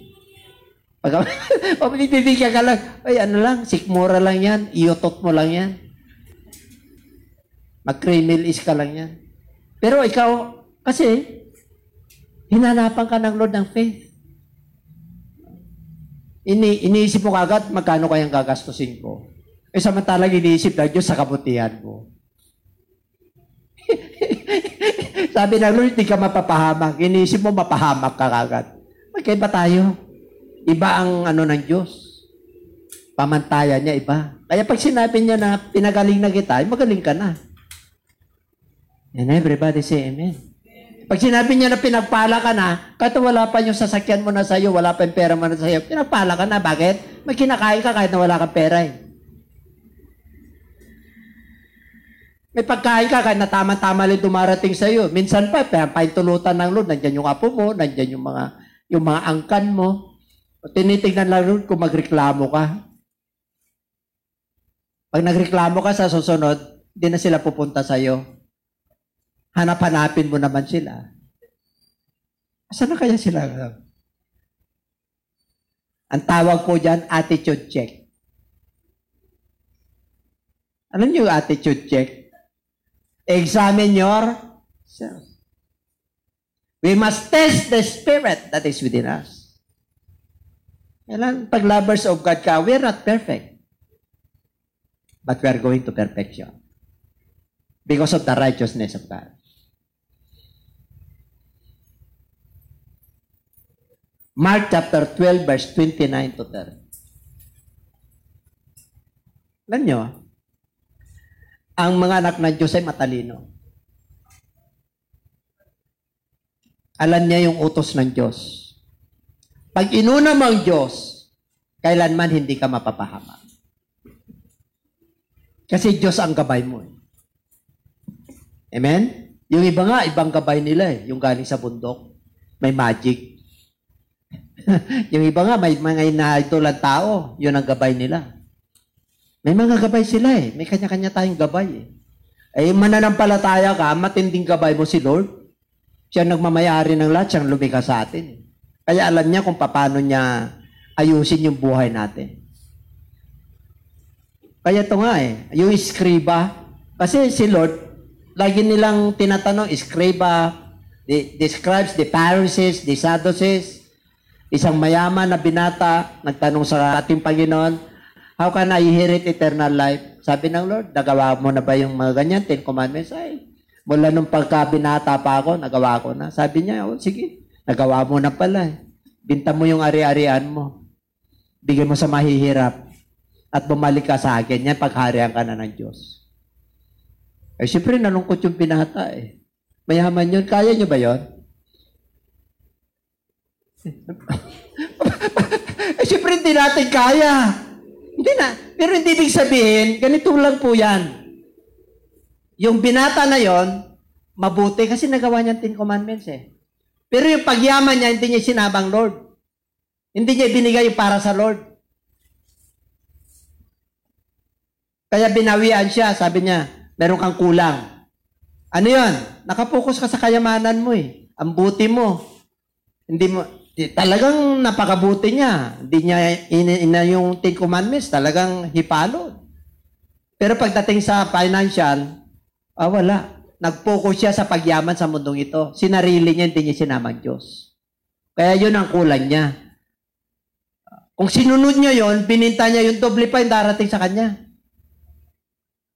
Pag bibigyan ka lang, ay ano lang, sikmura lang yan, iotot mo lang yan. Mag-cremil-is ka lang yan. Pero ikaw, kasi, hinanapan ka ng Lord ng faith. Iniisip mo kagad, magkano kayang gagastusin ko. Eh samantalang iniisip ng Diyos sa kabutihan mo. Sabi ng Lord, hindi ka mapapahamak. Iniisip mo, mapahamak ka kagad. Magkaiba tayo. Iba ang ano ng Diyos. Pamantayan niya, iba. Kaya pag sinabi niya na pinagaling na kita, ay magaling ka na. And everybody say amen. Pag sinabi niya na pinagpala ka na, kahit wala pa yung sasakyan mo na sa'yo, wala pa yung pera mo na sa'yo, pinagpala ka na. Bakit? May kinakain ka kahit na wala kang pera eh. May pagkain ka kahit na tama-tama lang dumarating sa'yo. Minsan pa, paintulutan ng Lord, nandyan yung apo mo, nandyan yung mga angkan mo. O tinitignan lang Lord kung magreklamo ka. Pag nagreklamo ka sa susunod, hindi na sila pupunta sa'yo. Hanap-hanapin mo naman sila. Saan na kaya sila? Ang tawag po dyan, attitude check. Ano yung attitude check? Examine yourself. We must test the spirit that is within us. Kailan, pag lovers of God ka, we're not perfect. But we are going to perfection. Because of the righteousness of God. Mark chapter 12, verse 29 to 30. Alam nyo, ang mga anak ng Diyos ay matalino. Alam niya yung utos ng Diyos. Pag inuna mo ang Diyos, kailanman hindi ka mapapahamak. Kasi Diyos ang gabay mo. Amen? Yung iba nga, ibang gabay nila eh. Yung galing sa bundok, may magic. Yung iba nga, may mga ina-idolan tao, yun ang gabay nila. May mga gabay sila eh. May kanya-kanya tayong gabay eh. Ay mananampalataya ka, matinding gabay mo si Lord. Siya nagmamayari ng lahat, siyang lumikha sa atin. Kaya alam niya kung paano niya ayusin yung buhay natin. Kaya ito nga eh, yung iskriba, kasi si Lord, lagi nilang tinatanong, iskriba, the scribes, the Pharisees, the Sadducees, isang mayaman na binata, nagtanong sa ating Panginoon, how can I inherit eternal life? Sabi ng Lord, nagawa mo na ba yung mga ganyan? 10 Commandments? Ay, mula nung pagkabinata pa ako, nagawa ko na. Sabi niya, oh, sige, nagawa mo na pala. Binta mo yung ari-arian mo. Bigyan mo sa mahihirap. At bumalik ka sa akin. Yan, pagharian ka na ng Diyos. Eh, siyempre, nalungkot yung binata eh. Mayaman yun. Kaya nyo ba yun? Eh, siyempre, hindi natin kaya. Hindi na. Pero hindi ibig sabihin, ganito lang po yan. Yung binata na yon, mabuti kasi nagawa niya 10 Commandments eh. Pero yung pagyaman niya, hindi niya sinabang Lord. Hindi niya binigay yung para sa Lord. Kaya binawian siya, sabi niya, meron kang kulang. Ano yan? Nakapokus ka sa kayamanan mo eh. Ang buti mo. Hindi mo, talagang napakabuti niya. Hindi niya yung Ten Commandments, talagang hipalo. Pero pagdating sa financial, wala. Nag-focus siya sa pagyaman sa mundong ito. Sinarili niya, hindi niya sinama ang Diyos. Kaya yun ang kulang niya. Kung sinunod niya yon, bininta niya yung doble pa yung darating sa kanya.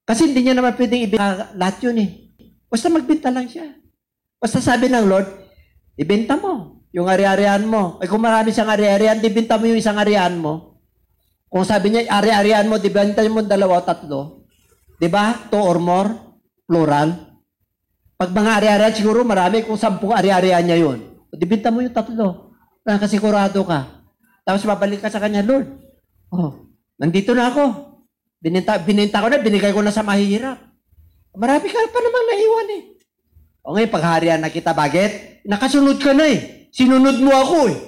Kasi hindi niya naman pwedeng ibenta lahat yun eh. Basta magbenta lang siya. Basta sabi ng Lord, ibenta mo yung ari-arian mo. Kung marami siyang ari-arian, dibenta mo yung isang arian mo. Kung sabi niya, ari-arian mo, dibenta mo 2 o 3. Diba? 2 or more, plural. Pag mga ari-arian, siguro marami, kung 10 ari-arian niya yun. Dibenta mo yung 3. Nakasigurado ka. Tapos babalik ka sa kanya, Lord, nandito na ako. Bininta ko na, binigay ko na sa mahihirap. Marami ka pa naman naiwan eh. O ngayon, pagharian na kita, bakit? Nakasunod ka na eh. Sinunod mo ako eh.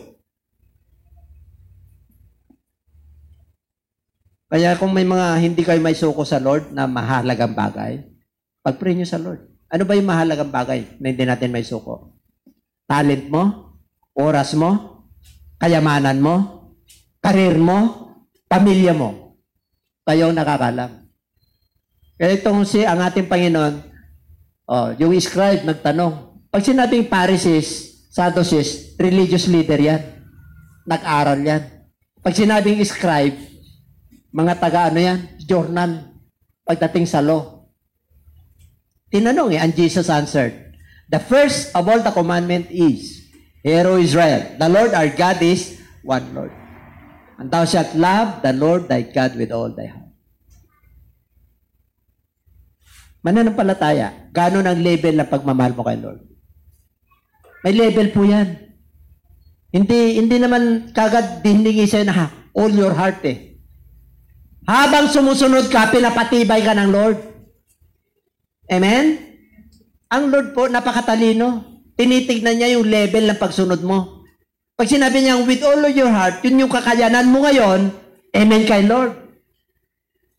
Kaya kung may mga hindi kayo may suko sa Lord na mahalagang bagay, pag-pray nyo sa Lord. Ano ba yung mahalagang bagay na hindi natin may suko? Talent mo? Oras mo? Kayamanan mo? Karir mo? Pamilya mo? Kayo nakakalam. Kaya itong ang ating Panginoon, yung scribe nagtanong, pag sinabing Pharisees, Sadducees, religious leader yan. Nag-aral yan. Pag sinabing scribe, mga taga yan, journal, pagdating sa law. Tinanong and Jesus answered, the first of all the commandment is, Hear, O Israel, the Lord our God is one Lord. And thou shalt love the Lord thy God with all thy heart. Mananampalataya, gano'n ang level na pagmamahal mo kay Lord? May level po yan. Hindi naman kagad diningi sa'yo na all your heart eh. Habang sumusunod ka, pinapatibay ka ng Lord. Amen? Ang Lord po, napakatalino. Tinitignan niya yung level ng pagsunod mo. Pag sinabi niya, with all of your heart, yun yung kakayanan mo ngayon, amen kay Lord.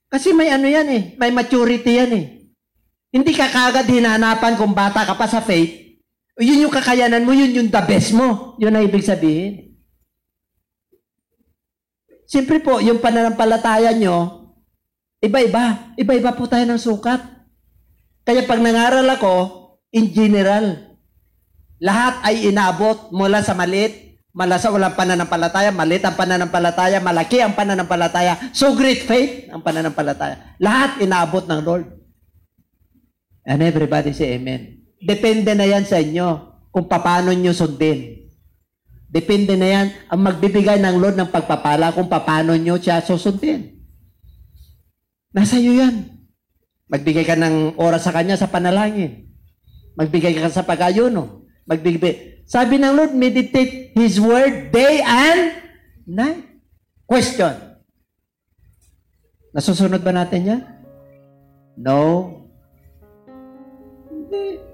Kasi may ano yan eh, may maturity yan eh. Hindi ka kagad hinanapan kung bata ka pa sa faith. Yun yung kakayanan mo, yun yung the best mo. Yun ang ibig sabihin. Siyempre po, yung pananampalataya nyo, iba-iba. Iba-iba po tayo ng sukat. Kaya pag nangaral ako, in general, lahat ay inaabot mula sa maliit, mula sa walang pananampalataya, maliit ang pananampalataya, malaki ang pananampalataya, so great faith ang pananampalataya. Lahat inaabot ng Lord. And everybody say amen. Depende na yan sa inyo kung paano nyo sundin. Depende na yan ang magbibigay ng Lord ng pagpapala kung paano nyo siya susundin. Nasa iyo yan. Magbigay ka ng oras sa Kanya sa panalangin. Magbigay ka sa pag-ayuno. Sabi ng Lord, meditate His Word day and night. Question. Nasusunod ba natin yan? No. Hindi.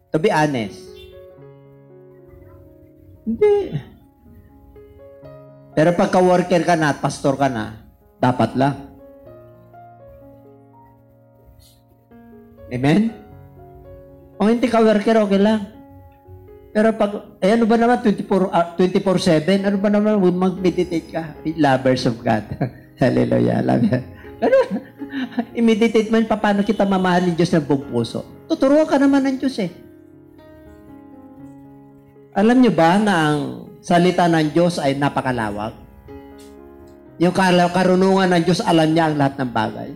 To be honest. Hindi. Pero pagka worker ka na at pastor ka na, dapat lang. Amen? Kung hindi ka worker, okay lang. Pero pag, ano ba naman, 24/7, ano ba naman, mag-meditate ka? Lovers of God. Hallelujah. Ganun. I-meditate mo yun, paano kita mamahalin Diyos ng buong puso. Tuturuan ka naman ng Diyos eh. Alam niyo ba na ang salita ng Diyos ay napakalawak? Yung karunungan ng Diyos, alam niya ang lahat ng bagay.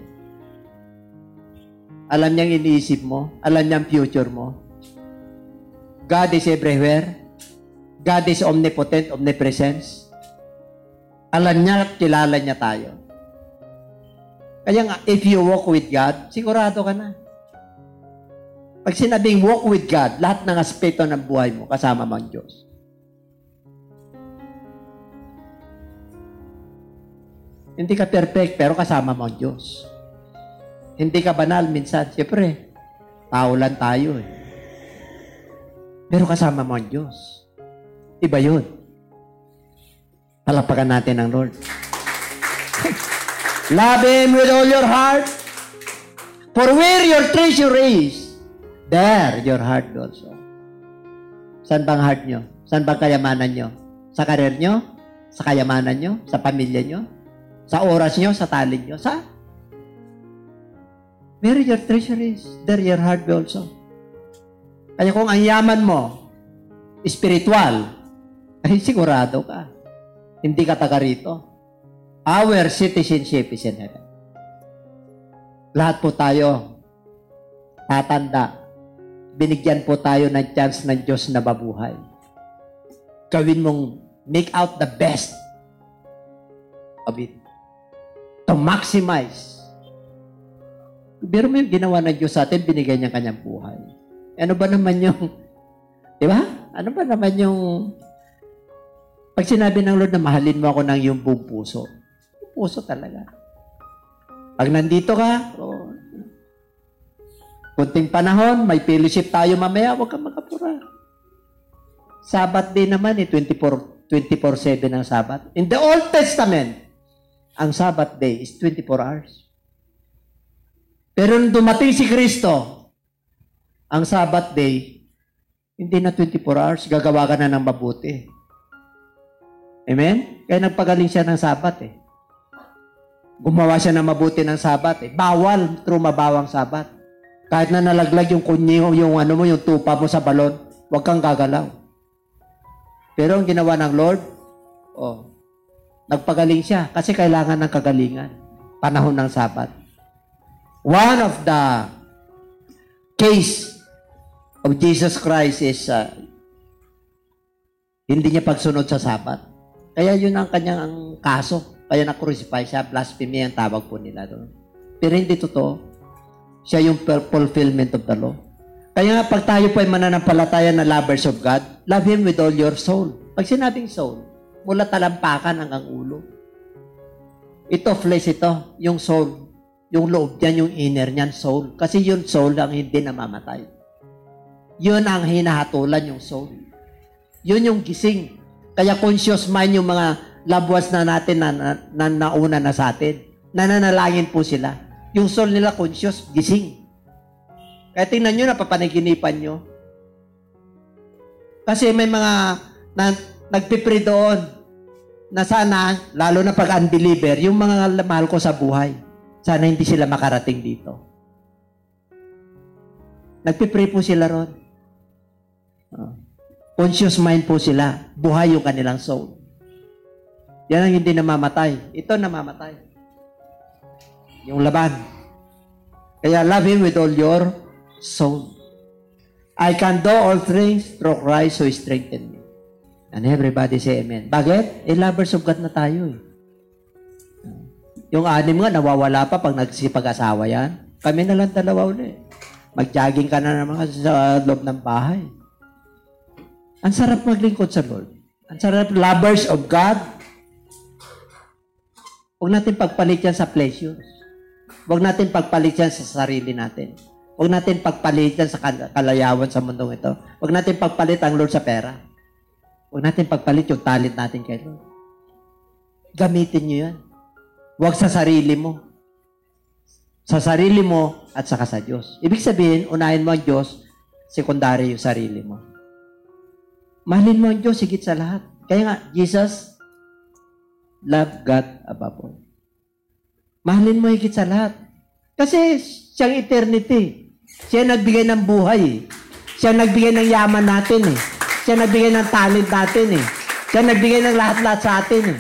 Alam niya ang iniisip mo. Alam niya ang future mo. God is everywhere. God is omnipotent, omnipresence. Alam niya, kilala niya tayo. Kaya nga, if you walk with God, sigurado ka na. Pag sinabing walk with God, lahat ng aspeto ng buhay mo, kasama mo ang Diyos. Hindi ka perfect, pero kasama mo ang Diyos. Hindi ka banal minsan. Siyempre, tao lang tayo eh. Pero kasama mo ang Diyos. Iba yun. Palapakan natin ang Lord. Love Him with all your heart. For where your treasure is, there your heart also. Saan bang heart nyo? Saan bang kayamanan nyo? Sa karir nyo? Sa kayamanan nyo? Sa pamilya nyo? Sa oras nyo? Sa talent nyo? Sa? Where your treasure is, there your heart also. Kaya kung ang yaman mo, spiritual, ay sigurado ka. Hindi ka taga rito. Our citizenship is in heaven. Lahat po tayo, tatanda. Binigyan po tayo ng chance ng Diyos na mabuhay. Gawin mong make out the best of it. To maximize. Pero may ginawa ng Diyos sa atin, binigay niya kanyang buhay. Ano ba naman yung, di ba? Ano ba naman yung, pag sinabi ng Lord na mahalin mo ako ng iyong buong puso, puso talaga. Pag nandito ka, kunting panahon, may fellowship tayo mamaya, huwag kang magapura. Sabat din naman, 24/7 ang Sabat. In the Old Testament, ang Sabbath day is 24 hours. Pero nung dumating si Kristo, ang Sabbath day, hindi na 24 hours, gagawa ka na ng mabuti. Amen? Kaya nagpagaling siya ng Sabbath eh. Gumawa siya ng mabuti ng Sabbath eh. Bawal, mabawang Sabbath. Kahit na nalaglag yung kunyo, yung tupa mo sa balon, huwag kang gagalaw. Pero ang ginawa ng Lord, nagpagaling siya kasi kailangan ng kagalingan. Panahon ng Sabbath. One of the case of Jesus Christ is hindi niya pagsunod sa Sabbath. Kaya yun ang kanyang kaso. Kaya na-crucify siya, blasphemy ang tawag po nila doon. Pero hindi totoo. Siya yung fulfillment of the law. Kaya nga, pag tayo po ay mananampalataya na lovers of God, love Him with all your soul. Pag sinabing soul, mula talampakan hanggang ulo. Ito, flesh ito, yung soul. Yung loob niyan, yung inner niyan, soul. Kasi yung soul ang hindi namamatay. Yun ang hinahatulan yung soul. Yun yung gising. Kaya conscious mind yung mga loved ones na natin na nauna na sa atin. Nananalangin po sila. Yung soul nila conscious, gising. Kaya tingnan nyo, napapanaginipan nyo. Kasi may mga nagpipray doon na sana, lalo na pag unbeliever, yung mga mahal ko sa buhay, sana hindi sila makarating dito. Nagpipray po sila ron. Conscious mind po sila. Buhay yung kanilang soul. Yan ang hindi namamatay. Ito namamatay. Yung laban. Kaya love Him with all your soul. I can do all things through Christ who strengthens me. And everybody say amen. Bakit? Lovers of God na tayo eh. Yung anim nga, nawawala pa pag nagsipag-asawa yan. Kami na lang dalawa ulit. Mag-jogging ka na naman sa loob ng bahay. Ang sarap maglingkod sa Lord. Ang sarap, lovers of God. Huwag natin pagpalit yan sa pleasures. Huwag natin pagpalit yan sa sarili natin. Huwag natin pagpalit yan sa kalayawan sa mundong ito. Huwag natin pagpalit ang Lord sa pera. Huwag natin pagpalit yung talent natin kay Lord. Gamitin nyo yan. Huwag sa sarili mo. Sa sarili mo at saka sa Diyos. Ibig sabihin, unahin mo ang Diyos, sekundary yung sarili mo. Mahalin mo ang Diyos higit sa lahat. Kaya nga, Jesus, love God above all. Mahalin mo higit sa lahat. Kasi siyang eternity. Siya nagbigay ng buhay. Siya nagbigay ng yaman natin eh. Siya nagbigay ng talent natin eh. Siya nagbigay ng lahat-lahat sa atin eh.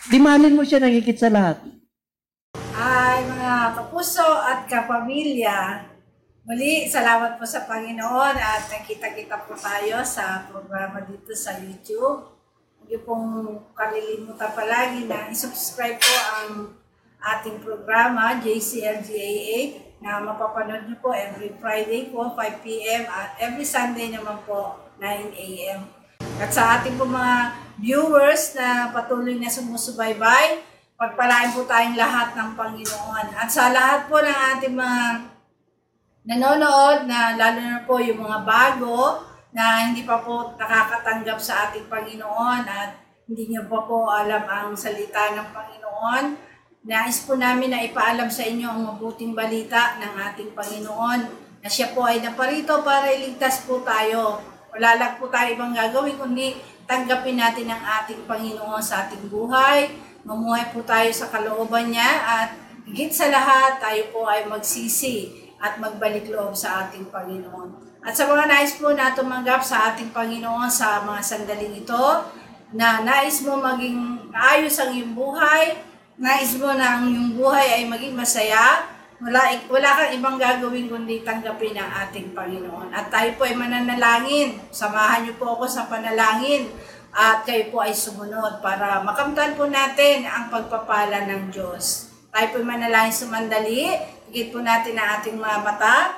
Di mahalin mo siya ng higit sa lahat. Ay, mga kapuso at kapamilya, muli, salamat po sa Panginoon at nakita-kita po tayo sa programa dito sa YouTube. Hindi pong kalilimutan palagi na isubscribe po ang ating programa, JCLGA8, na mapapanood niyo po every Friday po, 5 p.m. at every Sunday naman po, 9 a.m. At sa ating po mga viewers na patuloy na sumusubaybay, pagpalain po tayong lahat ng Panginoon. At sa lahat po ng ating mga nanonood, na lalo na po yung mga bago, na hindi pa po nakakatanggap sa ating Panginoon at hindi niyo pa po alam ang salita ng Panginoon, Nais po namin na ipaalam sa inyo ang mabuting balita ng ating Panginoon na siya po ay naparito para iligtas po tayo. Wala lang po tayo ibang gagawin kundi tanggapin natin ang ating Panginoon sa ating buhay. Mamuhay po tayo sa kalooban niya at higit sa lahat tayo po ay magsisi at magbalik loob sa ating Panginoon. At sa mga nais po na tumanggap sa ating Panginoon sa mga sandaling ito, na nais mo maging ayos ang iyong buhay, nais mo na ang iyong buhay ay maging masaya, wala kang ibang gagawin kundi tanggapin ang ating Panginoon. At tayo po ay mananalangin. Samahan niyo po ako sa panalangin at kayo po ay sumunod para makamtan po natin ang pagpapala ng Diyos. Tayo po ay manalangin sumandali. Higit po natin ang ating mga mata.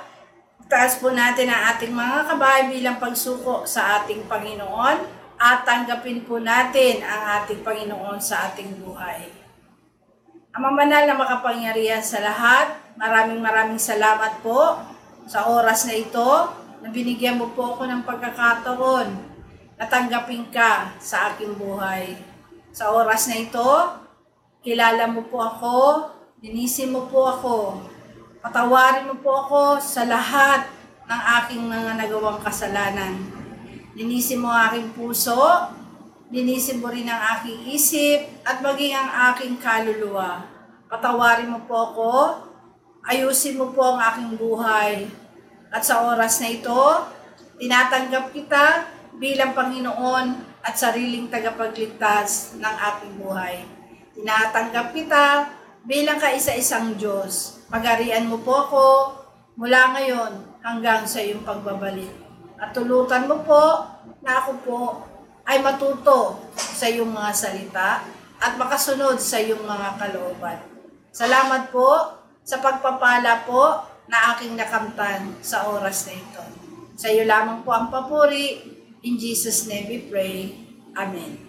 Taas po natin ang ating mga kabahay bilang pagsuko sa ating Panginoon. At tanggapin po natin ang ating Panginoon sa ating buhay. Ama Banal na makapangyarihan sa lahat, maraming salamat po sa oras na ito na binigyan mo po ako ng pagkakataon na tanggapin ka sa aking buhay. Sa oras na ito, kilala mo po ako, linisin mo po ako, patawarin mo po ako sa lahat ng aking mga nagawang kasalanan. Linisin mo ang aking puso, linisin mo rin ang aking isip, at maging ang aking kaluluwa. Patawarin mo po ako, ayusin mo po ang aking buhay. At sa oras na ito, tinatanggap kita bilang Panginoon at sariling tagapagligtas ng aking buhay. Tinatanggap kita bilang kaisa-isang Diyos. Pag-arian mo po ako mula ngayon hanggang sa iyong pagbabalik. At tulutan mo po na ako po ay matuto sa iyong mga salita at makasunod sa iyong mga kalooban. Salamat po sa pagpapala po na aking nakamtan sa oras na ito. Sa iyo lamang po ang papuri. In Jesus' name we pray. Amen.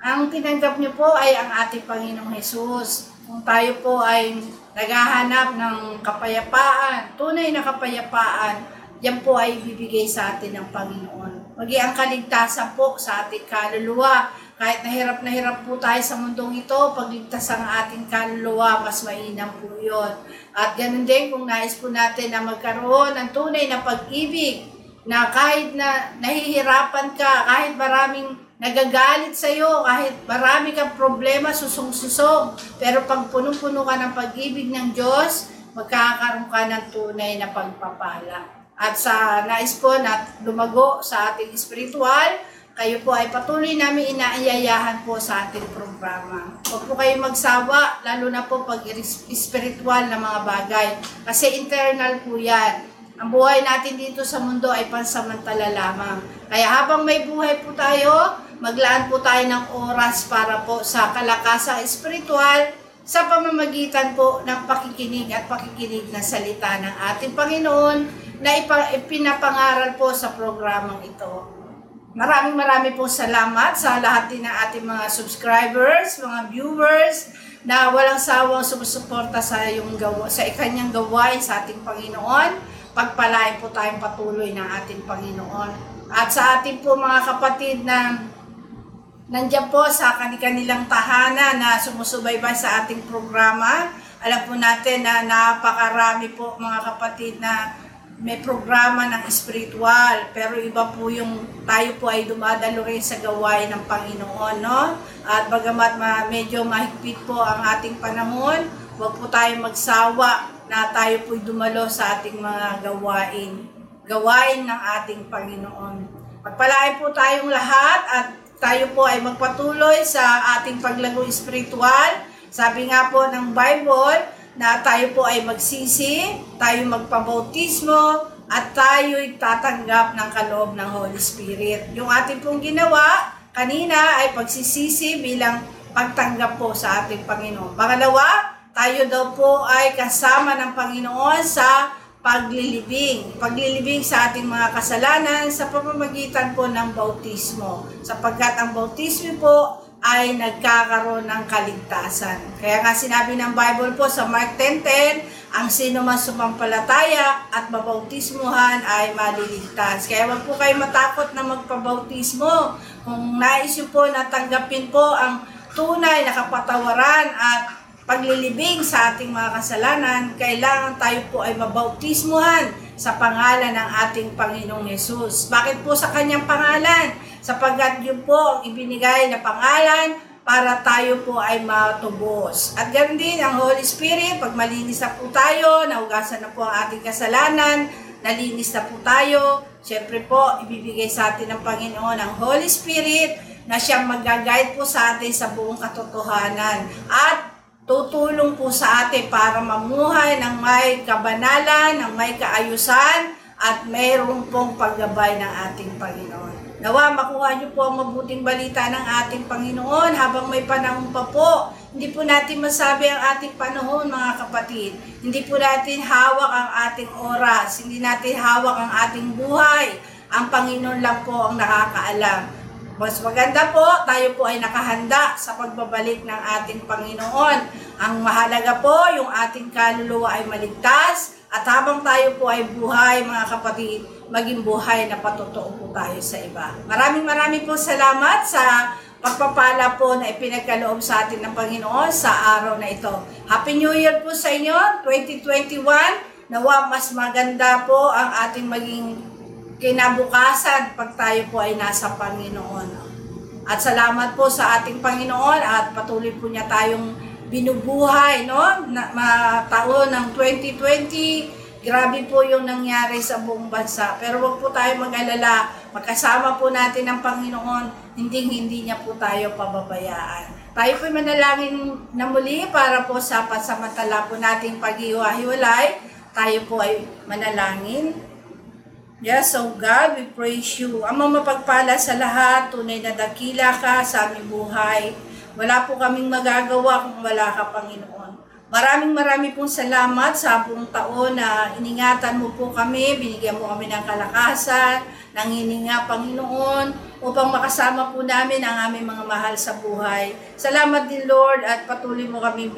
Ang tinanggap niyo po ay ang ating Panginoong Hesus. Kung tayo po ay naghahanap ng kapayapaan, tunay na kapayapaan, yan po ay bibigay sa atin ng Panginoon. Maging ang kaligtasan po sa ating kaluluwa. Kahit na hirap po tayo sa mundong ito, pagligtas ang ating kaluluwa, mas mainam po yun. At ganun din kung nais po natin na magkaroon ng tunay na pag-ibig, na kahit na nahihirapan ka, kahit maraming nagagalit sa iyo, kahit marami kang problema, susong-susong, pero pag punong-puno ka ng pag-ibig ng Diyos, magkakaroon ka ng tunay na pagpapala. At sa nais po na lumago sa ating spiritual, kayo po ay patuloy namin inaayayahan po sa ating programa. Huwag po kayo magsawa, lalo na po pag spiritual na mga bagay. Kasi internal po yan. Ang buhay natin dito sa mundo ay pansamantala lamang. Kaya habang may buhay po tayo, maglaan po tayo ng oras para po sa kalakasang spiritual sa pamamagitan po ng pakikinig at pakikinig na salita ng ating Panginoon na ipinapangaral po sa programang ito. Maraming po salamat sa lahat din ng ating mga subscribers, mga viewers na walang sawang sumusuporta sa ikanyang gawain sa ating Panginoon. Pagpalain po tayong patuloy ng ating Panginoon. At sa ating po mga kapatid na nandiyan po sa kanilang tahanan na sumusubaybay sa ating programa, alam po natin na napakarami po mga kapatid na may programa ng spiritual, pero iba po yung tayo po ay dumadalo rin sa gawain ng Panginoon, no? At bagamat medyo mahigpit po ang ating panahon, huwag po tayong magsawa na tayo po dumalo sa ating mga gawain ng ating Panginoon. Pagpalain po tayong lahat at tayo po ay magpatuloy sa ating paglago spiritual. Sabi nga po ng Bible, na tayo po ay magsisi, tayo magpabautismo, at tayo'y tatanggap ng kaloob ng Holy Spirit. Yung ating pong ginawa kanina ay pagsisisi bilang pagtanggap po sa ating Panginoon. Pangalawa, tayo daw po ay kasama ng Panginoon sa paglilibing. Paglilibing sa ating mga kasalanan sa pamamagitan po ng bautismo. Sapagkat ang bautismo po ay nagkakaroon ng kaligtasan. Kaya nga sinabi ng Bible po sa Mark 10:10, ang sino man sumampalataya at mabautismuhan ay maliligtas. Kaya wag po kayo matakot na magpabautismo. Kung nais nyo po na tanggapin po ang tunay na kapatawaran at paglilibing sa ating mga kasalanan, kailangan tayo po ay mabautismuhan sa pangalan ng ating Panginoong Hesus. Bakit po sa kanyang pangalan? Sapagkat yun po ang ibinigay na pangalan para tayo po ay matubos. At ganoon din ang Holy Spirit, pag malinis na po tayo, nahugasan na po ang ating kasalanan, nalinis na po tayo, syempre po, ibibigay sa atin ng Panginoon ang Holy Spirit na siyang mag-guide po sa atin sa buong katotohanan at tutulong po sa atin para mamuhay ng may kabanalan, ng may kaayusan at mayroong pong paggabay ng ating Panginoon. Nawa makuha niyo po ang mabuting balita ng ating Panginoon habang may panahon pa po. Hindi po natin masabi ang ating panahon, mga kapatid. Hindi po natin hawak ang ating oras. Hindi natin hawak ang ating buhay. Ang Panginoon lang po ang nakakaalam. Mas maganda po, tayo po ay nakahanda sa pagbabalik ng ating Panginoon. Ang mahalaga po, yung ating kaluluwa ay maligtas. At habang tayo po ay buhay, mga kapatid, maging buhay na patotoo po tayo sa iba. Maraming po salamat sa pagpapala po na ipinagkaloob sa atin ng Panginoon sa araw na ito. Happy New Year po sa inyo, 2021. Nawa mas maganda po ang ating maging kinabukasan pag tayo po ay nasa Panginoon. At salamat po sa ating Panginoon at patuloy po niya tayong binubuhay, no? Taon ng 2020, grabe po yung nangyari sa buong bansa. Pero wag po tayo mag-alala, magkasama po natin ang Panginoon, hindi niya po tayo pababayaan. Tayo po manalangin na muli para po sa pansamantala po nating paghiwa-hiwalay. Tayo po ay manalangin. Yes, oh God, we praise you. Ang mapagpala sa lahat, tunay na dakila ka sa aming buhay. Wala po kaming magagawa kung wala ka, Panginoon. Maraming pong salamat sa buong taon na iningatan mo po kami, binigyan mo kami ng kalakasan, ng hininga, Panginoon, upang makasama po namin ang aming mga mahal sa buhay. Salamat din, Lord, at patuloy mo kami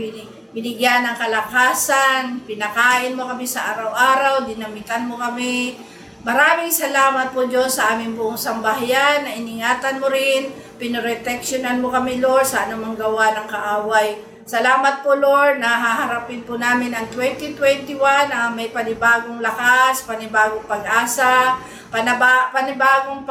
binigyan ng kalakasan, pinakain mo kami sa araw-araw, dinamitan mo kami. Maraming salamat po, Diyos, sa aming buong sambahayan na iningatan mo rin, pinoreteksyonan mo kami, Lord, sa anumang gawa ng kaaway. Salamat po, Lord, na haharapin po namin ang 2021 na may panibagong lakas, panibagong pag-asa, panibagong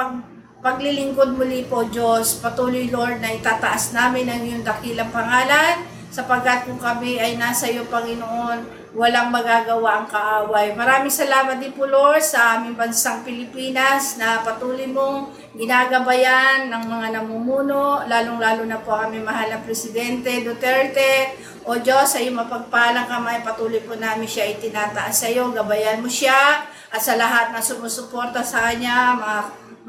paglilingkod muli po, Diyos. Patuloy, Lord, na itataas namin ang iyong dakilang pangalan, sapagkat kung kami ay nasa iyo, Panginoon, walang magagawa ang kaaway. Maraming salamat din po, Lord, sa aming bansang Pilipinas na patuloy mong ginagabayan ng mga namumuno, lalong-lalo na po kami mahal na Presidente Duterte. O Diyos, sa iyong mapagpalang kamay, patuloy po namin siya itinataas sa iyo. Gabayan mo siya at sa lahat na sumusuporta sa kanya,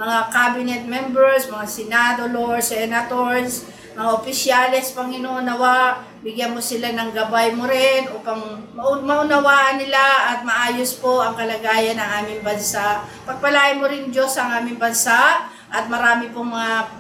mga cabinet members, mga senado, Lord, senators, mga opisyales, Panginoon, nawa, bigyan mo sila ng gabay mo rin upang maunawaan nila at maayos po ang kalagayan ng aming bansa. Pagpalain mo rin, Diyos, ang aming bansa at marami pong mga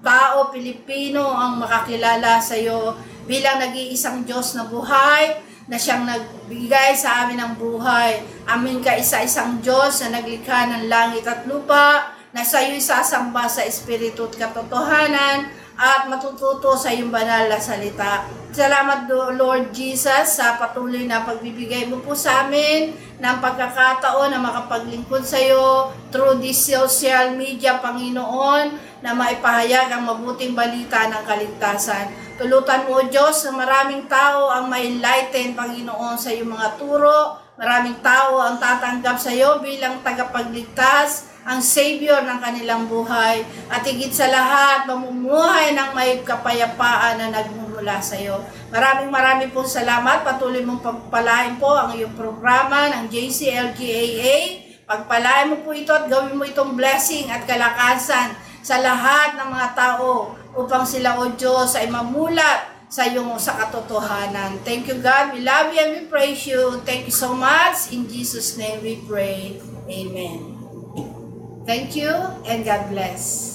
tao, Pilipino, ang makakilala sa iyo bilang nag-iisang Diyos na buhay, na siyang nagbigay sa amin ng buhay. Amin kaisa-isang Diyos na naglikha ng langit at lupa, na sa iyo'y sasamba sa Espiritu at katotohanan, at matututo sa iyong banal na salita. Salamat, Lord Jesus, sa patuloy na pagbibigay mo po sa amin ng pagkakataon na makapaglingkod sa iyo through this social media, Panginoon, na maipahayag ang mabuting balita ng kaligtasan. Tulutan mo, Diyos, na maraming tao ang ma-enlighten, Panginoon, sa iyong mga turo. Maraming tao ang tatanggap sa iyo bilang tagapagligtas, ang Savior ng kanilang buhay, at higit sa lahat, mamumuhay ng may kapayapaan na nagmumula sa iyo. Maraming pong salamat. Patuloy mong pagpalain po ang iyong programa ng JCLGAA. Pagpalain mo po ito at gawin mo itong blessing at kalakasan sa lahat ng mga tao upang sila, O Diyos, ay mamulat sa iyong sa katotohanan. Thank you, God. We love you and we praise you. Thank you so much. In Jesus' name we pray. Amen. Thank you and God bless.